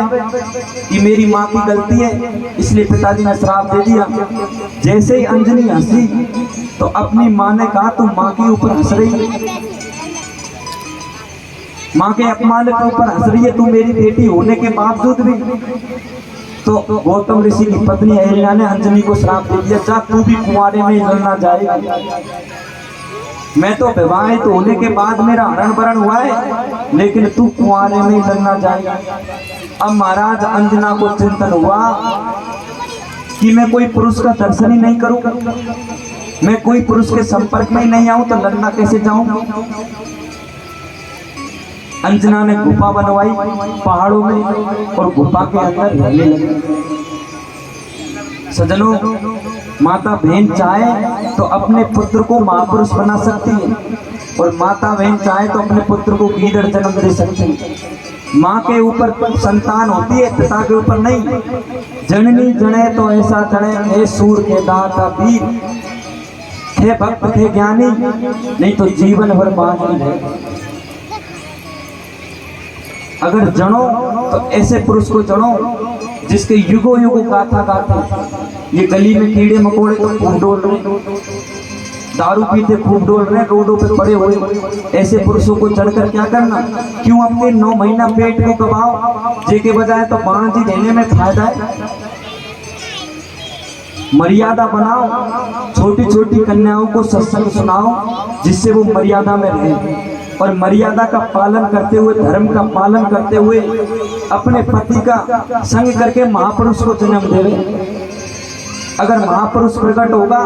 कि मेरी माँ की गलती है, इसलिए पिताजी ने श्राप दे दिया। जैसे ही अंजनी हंसी तो अपनी माँ ने कहा, तू माँ के ऊपर हंस रही है, माँ के अपमान के ऊपर हंस रही है, तू मेरी बेटी होने के बावजूद भी। तो गौतम ऋषि की पत्नी अहिल्या ने अंजनी को श्राप दे दिया, जा तू भी कुंवारे में लड़ना जाएगा, मैं तो विवाहित होने के बाद मेरा हरण वरण हुआ है, लेकिन तू कुंवारे में लड़ना जाएगा। अब महाराज अंजना को चिंतन हुआ कि मैं कोई पुरुष का दर्शन ही नहीं करूं, मैं कोई पुरुष के संपर्क में ही नहीं आऊं, तो लड़ना कैसे जाऊं। अंजना ने गुफा बनवाई पहाड़ों में और गुफा के अंदर रहने लगी। सजनों, माता बहन चाहे तो अपने पुत्र को महापुरुष बना सकती है, और माता बहन चाहे तो अपने पुत्र को गीदड़ जन्म दे सकती है। माँ के ऊपर संतान होती है, पिता के ऊपर नहीं। जननी जने तो ऐसा जने, हे सूर के दाता वीर, हे भक्त थे ज्ञानी, नहीं तो जीवन भर बांझ है। अगर जनो तो ऐसे पुरुष को जनो जिसके युगों युगों गाथा गाते। ये गली में कीड़े मकोड़े तो खूब डोल रहे, दारू पीते खूब डोल रहे, रोडों पे पड़े हुए, ऐसे पुरुषों को चढ़कर क्या करना। क्यों अपने 9 महीना पेट को गवाओ, जेके बजाय तो बांझ ही रहने में फायदा है। मर्यादा बनाओ, छोटी छोटी कन्याओं को सत्संग सुनाओ, जिससे वो मर्यादा में रहे, और मर्यादा का पालन करते हुए, धर्म का पालन करते हुए अपने पति का संग करके महापुरुष को जन्म देवे। अगर महापुरुष प्रकट होगा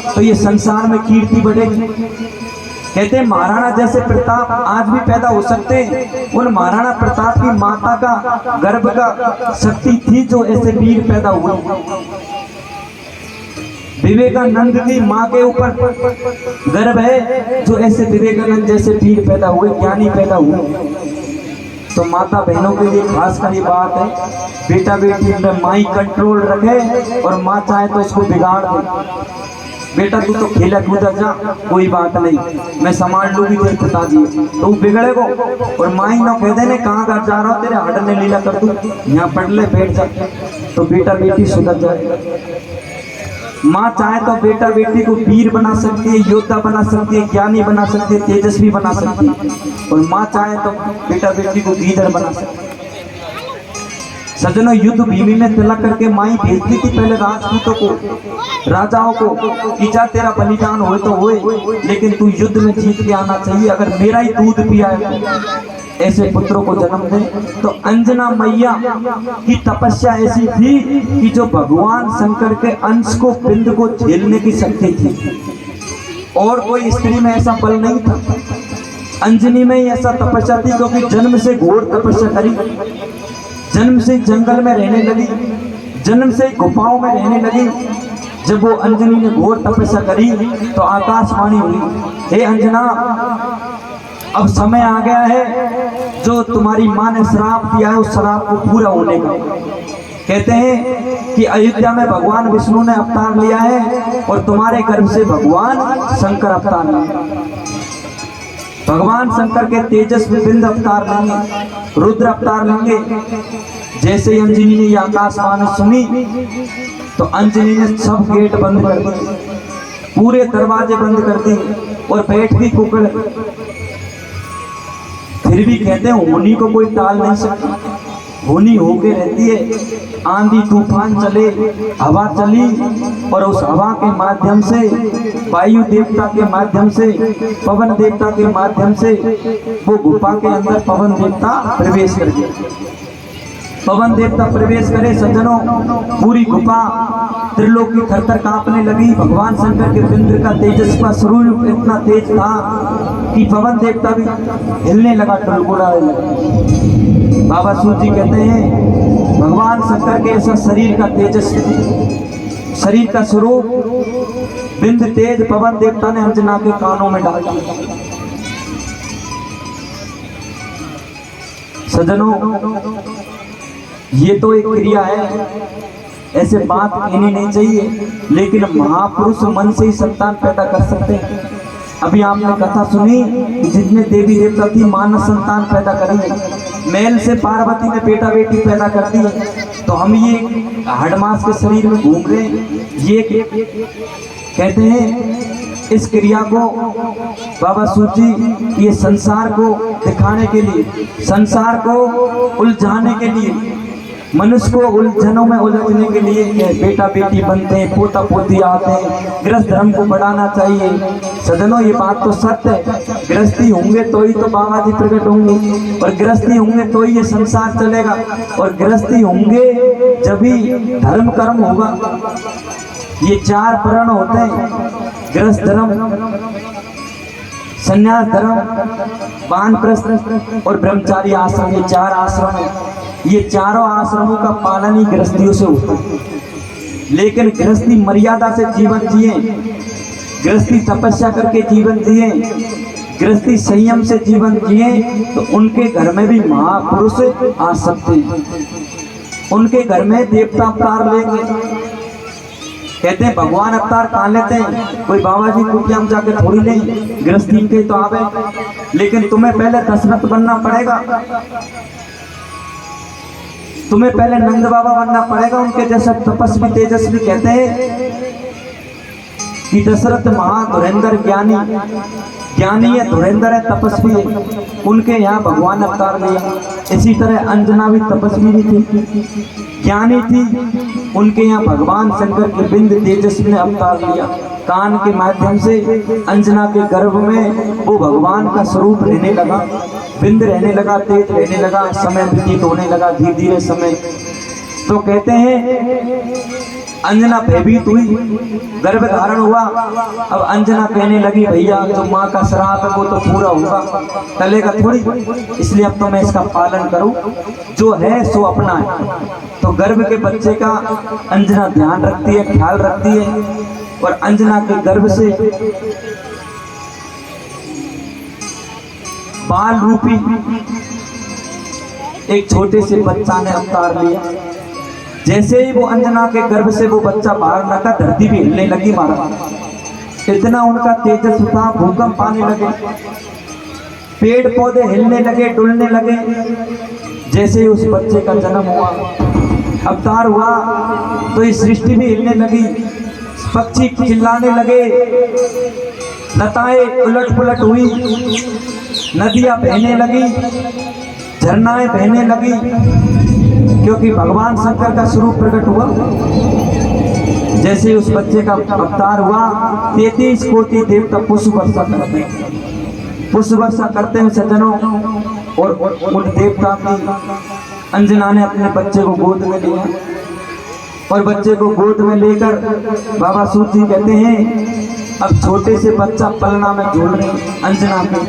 तो ये संसार में कीर्ति बढ़ेगी। कहते हैं महाराणा जैसे प्रताप आज भी पैदा हो सकते हैं। उन महाराणा प्रताप की माता का गर्भ का शक्ति थी जो ऐसे वीर पैदा हुए। विवेकानंद की माँ के ऊपर गर्व है जो ऐसे विवेकानंद जैसे वीर पैदा हुए, ज्ञानी पैदा हुए। तो माता बहनों के लिए खास कर ये बात है, बेटा बेटी में माई कंट्रोल रखे और माँ चाहे तो उसको बिगाड़ दे। बेटा तू तो खेला कूदा जा, कोई बात नहीं, मैं संभाल लूंगी तेरे पिताजी, तो बिगड़ेगो। और माई ना कह देने कहाँ घर जा रहा हो, तेरे हाथ में लीला कर दूं, यहाँ पढ़ ले बैठ जा, तो बेटा बेटी सुधर जाएगा। माँ चाहे तो बेटा बेटी को वीर बना सकती है, योद्धा बना सकती है, ज्ञानी बना सकती है, तेजस्वी बना सकती है, और माँ चाहे तो बेटा बेटी को गीदड़ बना सकती है। सजनों, युद्ध भूमि में तिलक करके माई भेजती थी पहले राजपूतों को, राजाओं को, कि जा तेरा बलिदान होए तो होए, लेकिन तू युद्ध में जीत के आना चाहिए। अगर मेरा ही दूध पिया है, ऐसे पुत्रों को जन्म दे। तो अंजना मैया की तपस्या ऐसी थी कि जो भगवान शंकर के अंश को, पिंड को झेलने की शक्ति थी, और कोई स्त्री में ऐसा बल नहीं था। अंजनी में ही ऐसा तपस्या थी, क्योंकि जन्म से घोर तपस्या करी, जन्म से जंगल में रहने लगी, जन्म से गुफाओं में रहने लगी। जब वो अंजनी ने घोर तपस्या करी तो आकाशवाणी हुई, हे अंजना, अब समय आ गया है जो तुम्हारी माँ ने श्राप दिया है उस श्राप को पूरा होने का। कहते हैं कि अयोध्या में भगवान विष्णु ने अवतार लिया है और तुम्हारे गर्भ से भगवान शंकर अवतार लेंगे। भगवान शंकर के तेजस्वी बिंद अवतार लेंगे, रुद्र अवतार लेंगे। जैसे ही अंजनी ने यह आकाशवाणी सुनी तो अंजनी ने सब गेट बंद कर दिए, पूरे दरवाजे बंद कर दिए और बैठ गई कुकड़। फिर भी कहते हैं होनी को कोई टाल नहीं सकता, होनी होके रहती है। आंधी तूफान चले, हवा चली, और उस हवा के माध्यम से, वायु देवता के माध्यम से, पवन देवता के माध्यम से वो गुफा के अंदर पवन देवता प्रवेश कर गए। पवन देवता प्रवेश करे सज्जनों, पूरी गुफा त्रिलोकी थरथर कांपने लगी। भगवान शंकर के पिंड का तेजस्वी स्वरूप इतना तेज था कि पवन देवता भी हिलने लगा, टलगुड़ाने लगा। बाबा सूत जी कहते हैं भगवान शंकर के ऐसा शरीर का तेजस्वी, शरीर का स्वरूप बिंद तेज पवन देवता ने अंजना के कानों में डाल दिया। सज्जनों, ये तो एक क्रिया है, ऐसे बात कहनी नहीं चाहिए, लेकिन महापुरुष मन से ही संतान पैदा कर सकते हैं। अभी आपने कथा सुनी कि जितने देवी देवता थी मानव संतान पैदा करी, मेल से पार्वती ने बेटा बेटी पैदा कर दी। तो हम ये हडमास के शरीर में घूम रहे हैं, ये कहते हैं इस क्रिया को बाबा सूची ये संसार को दिखाने के लिए, संसार को उलझाने के लिए, मनुष्य को उलझनों में उलझने के लिए बेटा बेटी बनते हैं, पोता पोती आते हैं, गृहस्थ धर्म को बढ़ाना चाहिए। सज्जनों, ये बात तो सत्य है, गृहस्थी होंगे तो ही तो बाबा जी प्रकट होंगे, और गृहस्थी होंगे तो ही ये संसार चलेगा, और गृहस्थी होंगे जब ही धर्म कर्म होगा। ये 4 प्रण होते हैं, गृहस्थ धर्म, संन्यास धर्म, वानप्रस्थ और ब्रह्मचारी आश्रम, ये 4 आश्रम है। ये चारों आश्रमों का पालन ही गृहस्थियों से होता है। लेकिन गृहस्थी मर्यादा से जीवन जिए, गृहस्थी तपस्या करके जीवन जिए, गृहस्थी संयम से जीवन जिए, तो उनके घर में भी महापुरुष आ सकते हैं, उनके घर में देवता अवतार लेंगे। कहते हैं भगवान अवतार कहाँ लेते हैं? कोई बाबा जी कुटिया में जाके थोड़ी नहीं, गृहस्थी के तो आवे, लेकिन तुम्हें पहले दशरथ बनना पड़ेगा, तुम्हें पहले नंद बाबा बनना पड़ेगा, उनके जैसा तपस्वी तेजस्वी। कहते हैं कि दशरथ महाधुरेंद्र ज्ञानी है, धुरेंद्र है, तपस्वी है, उनके यहाँ भगवान अवतार लिया। इसी तरह अंजना भी तपस्वी भी थी, ज्ञानी थी, उनके यहाँ भगवान शंकर के बिंद तेजस्वी ने अवतार लिया। कान के माध्यम से अंजना के गर्भ में वो भगवान का स्वरूप रहने लगा, बिंद रहने लगा, तेज रहने लगा, समय व्यतीत होने लगा धीरे धीरे समय। तो कहते हैं अंजना भयभीत हुई, गर्भ धारण हुआ। अब अंजना कहने लगी भैया जो माँ का श्राप है वो तो पूरा होगा, टलेगा थोड़ी, इसलिए अब तो मैं इसका पालन करूं, जो है सो अपना है। तो गर्भ के बच्चे का अंजना ध्यान रखती है, ख्याल रखती है, और अंजना के गर्भ से बाल रूपी एक छोटे से बच्चा ने अवतार लिया। जैसे ही वो अंजना के गर्भ से वो बच्चा बाहर निकला, धरती भी हिलने लगी महाराज। इतना उनका तेजस्वी था, भूकंप आने लगे, पेड़ पौधे हिलने लगे, डुलने लगे। जैसे ही उस बच्चे का जन्म हुआ, अवतार हुआ, तो इस सृष्टि भी हिलने लगी, पक्षी चिल्लाने लगे, लताएं उलट पुलट हुई, नदियां बहने लगी, झरनाएं बहने लगी, क्योंकि भगवान शंकर का स्वरूप प्रकट हुआ। जैसे उस बच्चे का अवतार हुआ, 33 कोटि देवता पुष्प वर्षा करते हैं, पुष्प वर्षा करते हैं सज्जनों। और उन देवता की अंजना ने अपने बच्चे को गोद में लिया, और बच्चे को गोद में लेकर बाबा सूत जी कहते हैं अब छोटे से बच्चा पलना में झूल रहे हैं, अंजना के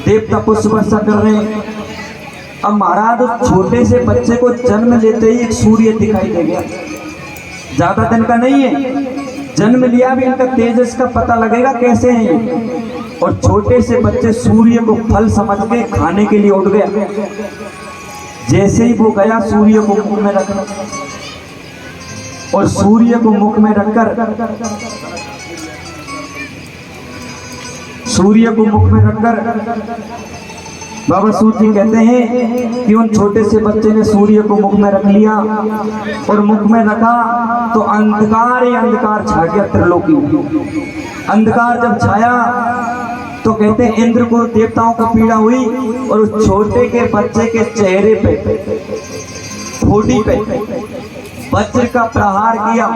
देवता पुष्प वर्षा कर रहे हैं। अब महाराज उस छोटे से बच्चे को जन्म लेते ही एक सूर्य दिखाई दे गया, ज्यादा दिन का नहीं है, जन्म लिया भी इनका तेजस का पता लगेगा कैसे है। और छोटे से बच्चे सूर्य को फल समझ के खाने के लिए उठ गया। जैसे ही वो गया सूर्य को मुख में रखा, और सूर्य को मुख में रखकर बाबा सूत जी कहते हैं कि उन छोटे से बच्चे ने सूर्य को मुख में रख लिया, और मुख में रखा तो अंधकार ही अंधकार छा गया त्रिलोकी में। अंधकार जब छाया तो कहते हैं इंद्र को देवताओं को पीड़ा हुई, और उस छोटे के बच्चे के चेहरे पे, ठोड़ी पे वज्र का प्रहार किया,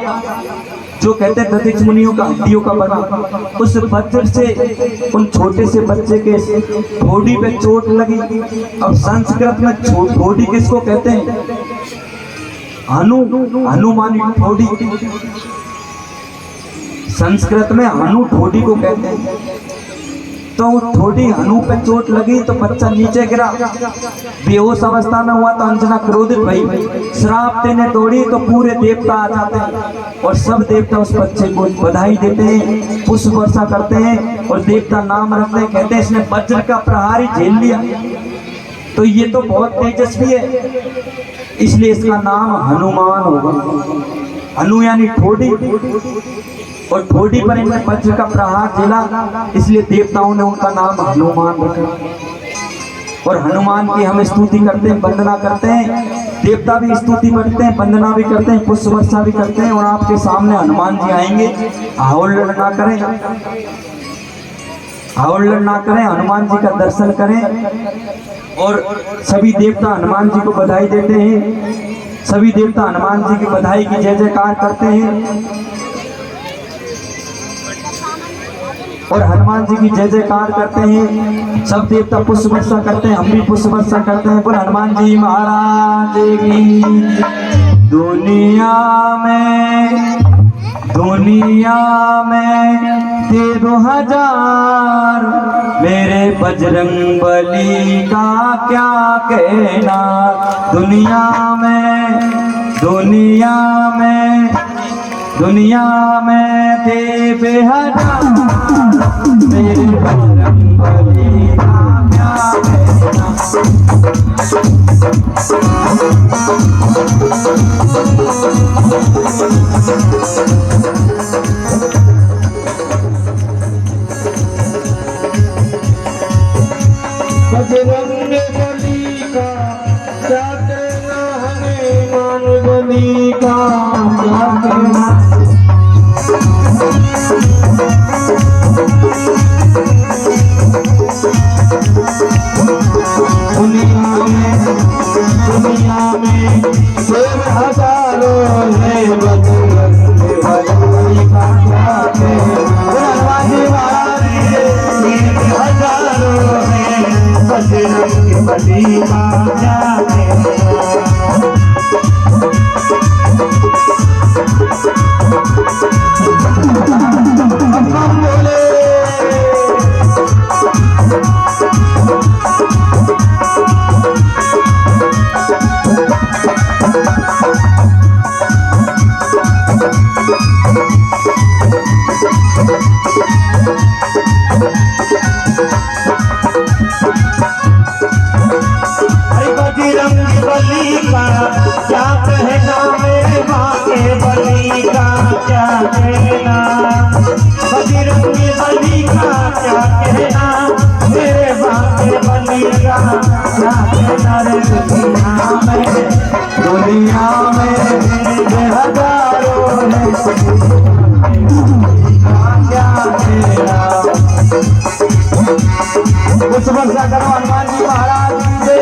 जो कहते हैं दधिच मुनियों का हड्डियों का बना। उस वज्र से उन छोटे से बच्चे के ठोड़ी पे चोट लगी। अब संस्कृत में ठोड़ी किसको कहते हैं? हनुमानी ठोड़ी, संस्कृत में हनु ठोड़ी को कहते हैं। तो थोड़ी हनु पे चोट लगी तो बच्चा नीचे गिरा, बेहोश अवस्था में हुआ तो अंजना क्रोधित भई, श्राप देने दौड़ी तो पूरे देवता आ जाते हैं और सब देवता उस बच्चे को बधाई देते हैं, पुष्प वर्षा करते हैं और देवता नाम रखते हैं, कहते हैं इसने वज्र का प्रहार ही झेल लिया, तो ये तो बहुत तेजस्वी है, इसलिए इसका नाम हनुमान होगा। हनु यानी ठोड़ी, और ठोड़ी पर इन्हें वज्र का प्रहार झेला, इसलिए देवताओं ने उनका नाम हनुमान रखा। और हनुमान की हम स्तुति करते हैं, वंदना करते हैं, देवता भी स्तुति करते हैं, वंदना भी करते हैं, पुष्प वर्षा भी करते हैं। और आपके सामने हनुमान जी आएंगे, हावड़ ना करें, हावड़ ना करें, हनुमान जी का दर्शन करें। और सभी देवता हनुमान जी को बधाई देते हैं, सभी देवता हनुमान जी की बधाई की जय जयकार करते हैं और हनुमान जी की जय जयकार करते हैं। सब देवता पुष्प वर्षा करते हैं, हम भी पुष्प वर्षा करते हैं। बोल हनुमान जी महाराज की। दुनिया में दे 2000 मेरे बजरंग बली का क्या कहना। दुनिया में दे 1000 मेरे बजरंग बली का क्या कहना। बजरंग बली का क्या कहना, हनुमान बली का क्या कहना। दुनिया में शेर हजारों है, बजरंग बली का क्या कहना। हजारों है, बजरंग बली का क्या कहना। हम बोले बजरंग बली का क्या कहना, मेरे माँ के बली का क्या कहना। बजरंग बली का क्या कहना, मेरे माँ के बली का क्या कहना। रे दुनिया में हजारों है, क्या कहना। कुछ वर्षा करो हनुमान जी महाराज से।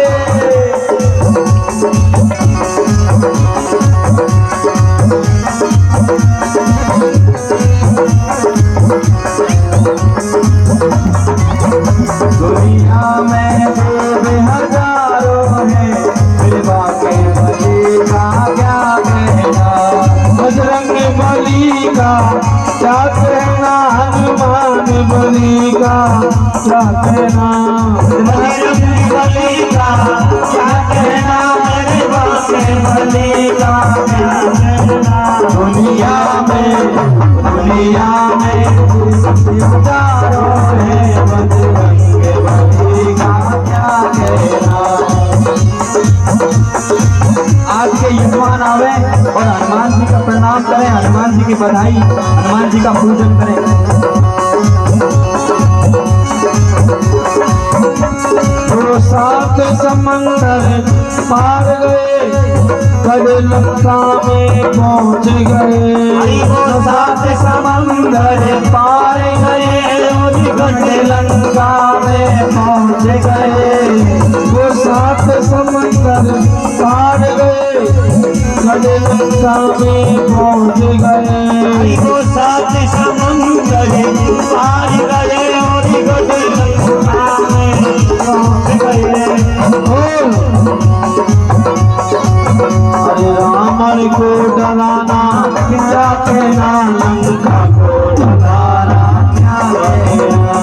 दुनिया में देव हजारों है, मेरे बाके बली का क्या कहना। बजरंग बली का क्या कहना, हनुमान बली का क्या कहना। बजरंग बली का क्या कहना, मेरे बाके बली का क्या कहना। दुनिया में हजारों है, बजरंग बली का क्या कहना। आज के युवान आवे और हनुमान जी का प्रणाम करें, हनुमान जी की बधाई, हनुमान जी का पूजन करें। तो 7 समंदर पार गए, कड़े लंका में पहुँच गए। 7 समंदर पार गए, कड़े लंका में पहुँच गए। वो 7 समंदर पार गए, कड़े लंका में पहुँच गए। वो 7 समंदर पार गए और कड़े लंका में पहुँच गए। अरे रावण को डराना क्या कहना, लंका को डराना क्या कहना।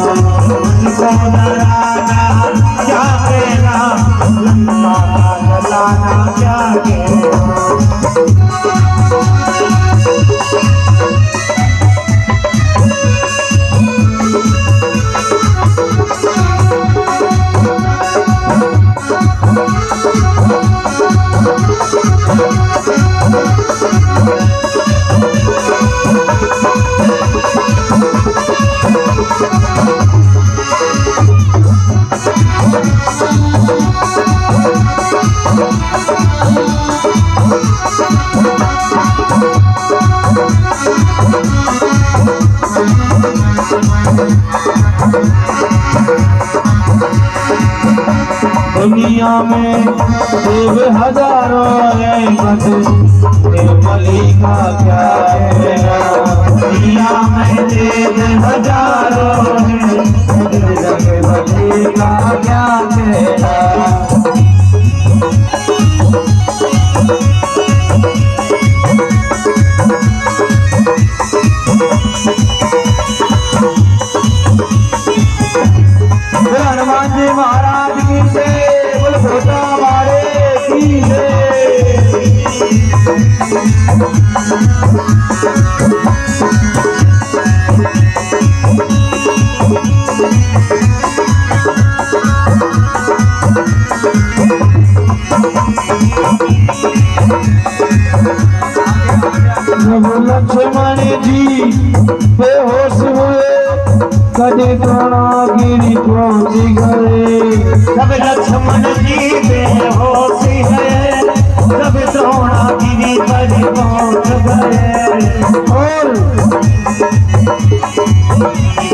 दुनिया में देव हजारों हैं बस बलि का क्या कहना। दुनिया में देव हजारों हैं बलि का क्या कहना। हनुमान जी महाराज की जय, बोल भोटा मारे की जय। जब लक्ष्मण जी बेहोश हुए कभी द्रोणागिरी पहुंच गए। जब लक्ष्मण जी बेहोश है जब द्रोणागिरी पर पहुंच गए। और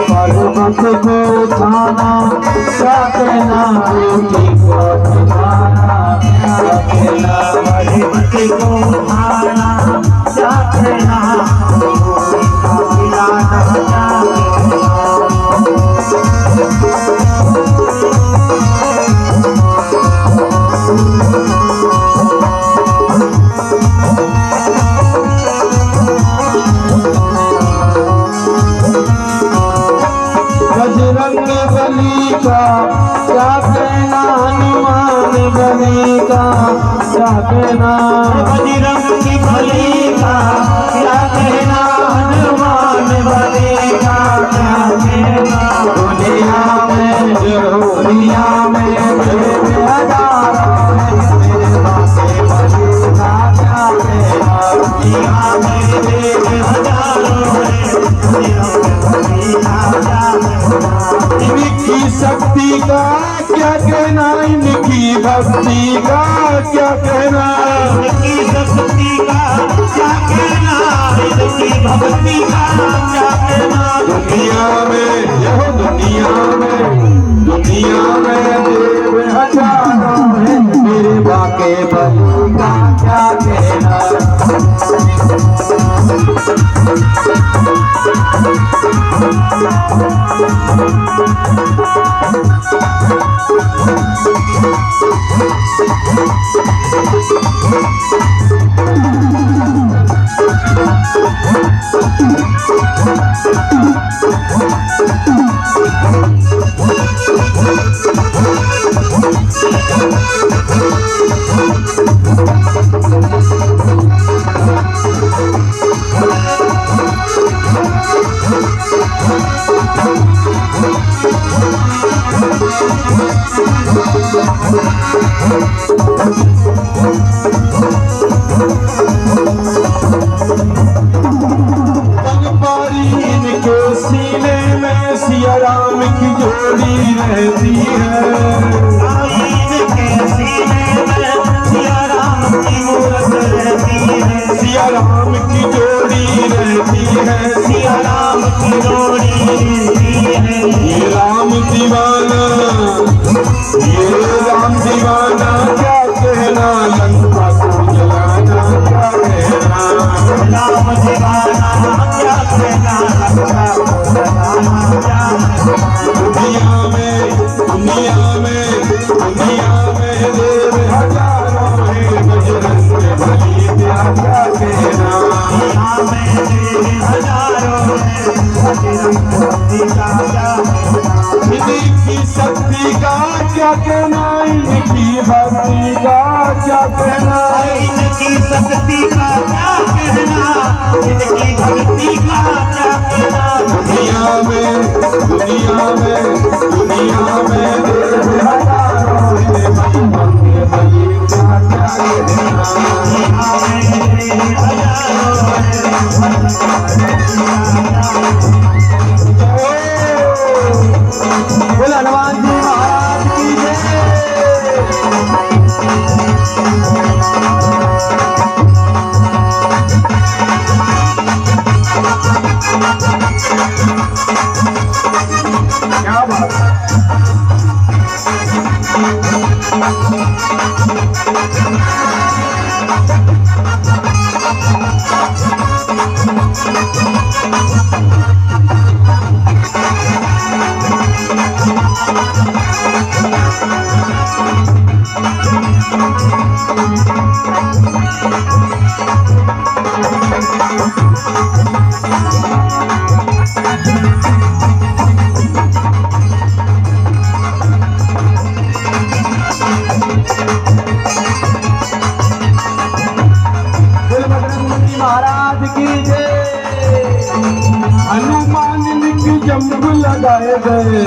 पर्वत को उठाना क्या कहना, रोटी को उठाना क्या कहना। पर्वत को उठाना क्या कहना, रोटी को खिलाना क्या कहना। बजरंग बली का क्या कहना, हनुमान बली का क्या कहना। बजरंग बली का क्या कहना, हनुमान बली का क्या कहना। दुनिया में दुनिया में हजारों मेरे बासे बली का क्या कहना। दुनिया में हजारों इनकी शक्ति का क्या कहना, इनकी भक्ति का क्या कहना। इनकी शक्ति का क्या कहना, इनकी भक्ति का क्या कहना। दुनिया में यह दुनिया में देव हजारों हैं मेरे बाके बलि का क्या कहना। सिया राम की जोड़ी रहती है। सिया राम की मूरत रहती है। सिया राम की जोड़ी रहती है। सिया राम की जोड़ी रहती है। ये राम दीवाना क्या कहना, लंका को जलाना क्या कहना। राम दीवाना क्या कहना, लंका को जलाना क्या कहना। दुनिया में देव हजारों हैं बजरंग बली क्या कहना। दुनिया में देव हजारों हैं बजरंग बली का क्या कहना। इनकी शक्ति का क्या कहना, इनकी भक्ति का क्या कहना। इनकी शक्ति का क्या कहना, इनकी भक्ति का क्या कहना। दुनिया में देव हजारों हैं बजरंग बली का क्या कहना। दुनिया में देव हजारों हैं बजरंग बली का क्या कहना। बोल हनुमान जी महाराज की जय। क्या बात है। महाराज की जय। हनुमान जी की जंप लगाए गए,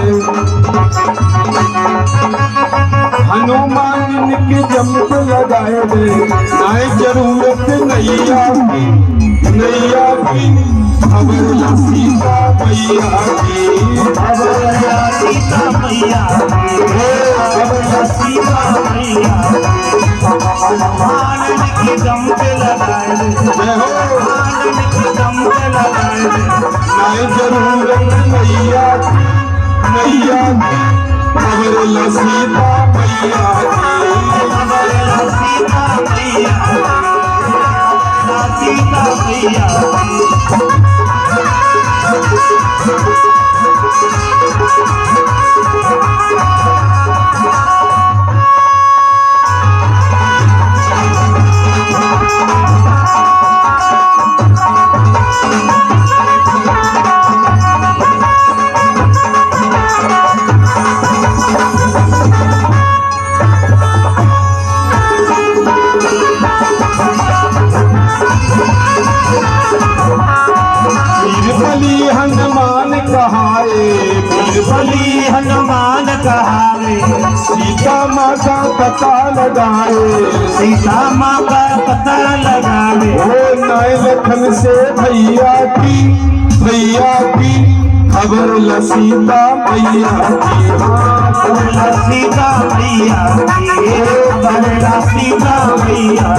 हनुमान जी की जंप लगाए गए। नाय जरूरत नैया की, नैया की खबर सीता मैया की, खबर सीता मैया की, खबर सीता मैया हनुमान जी की जंप लगाए गए, हनुमान जी की जंप लगाए गए। नाय जरूरत नैया की, नैया की खबर सीता मैया की, खबर सीता मैया की, सीता मैया की। बीरबली हनुमान कहाए, बीरबली हनुमान कहाए। सीता माँ का पता लगाए, सीता माँ का पता लगाए। ओ नाय लखन से भैया की, भैया की खबर सीता मैया की, खबर सीता मैया की, खबर सीता मैया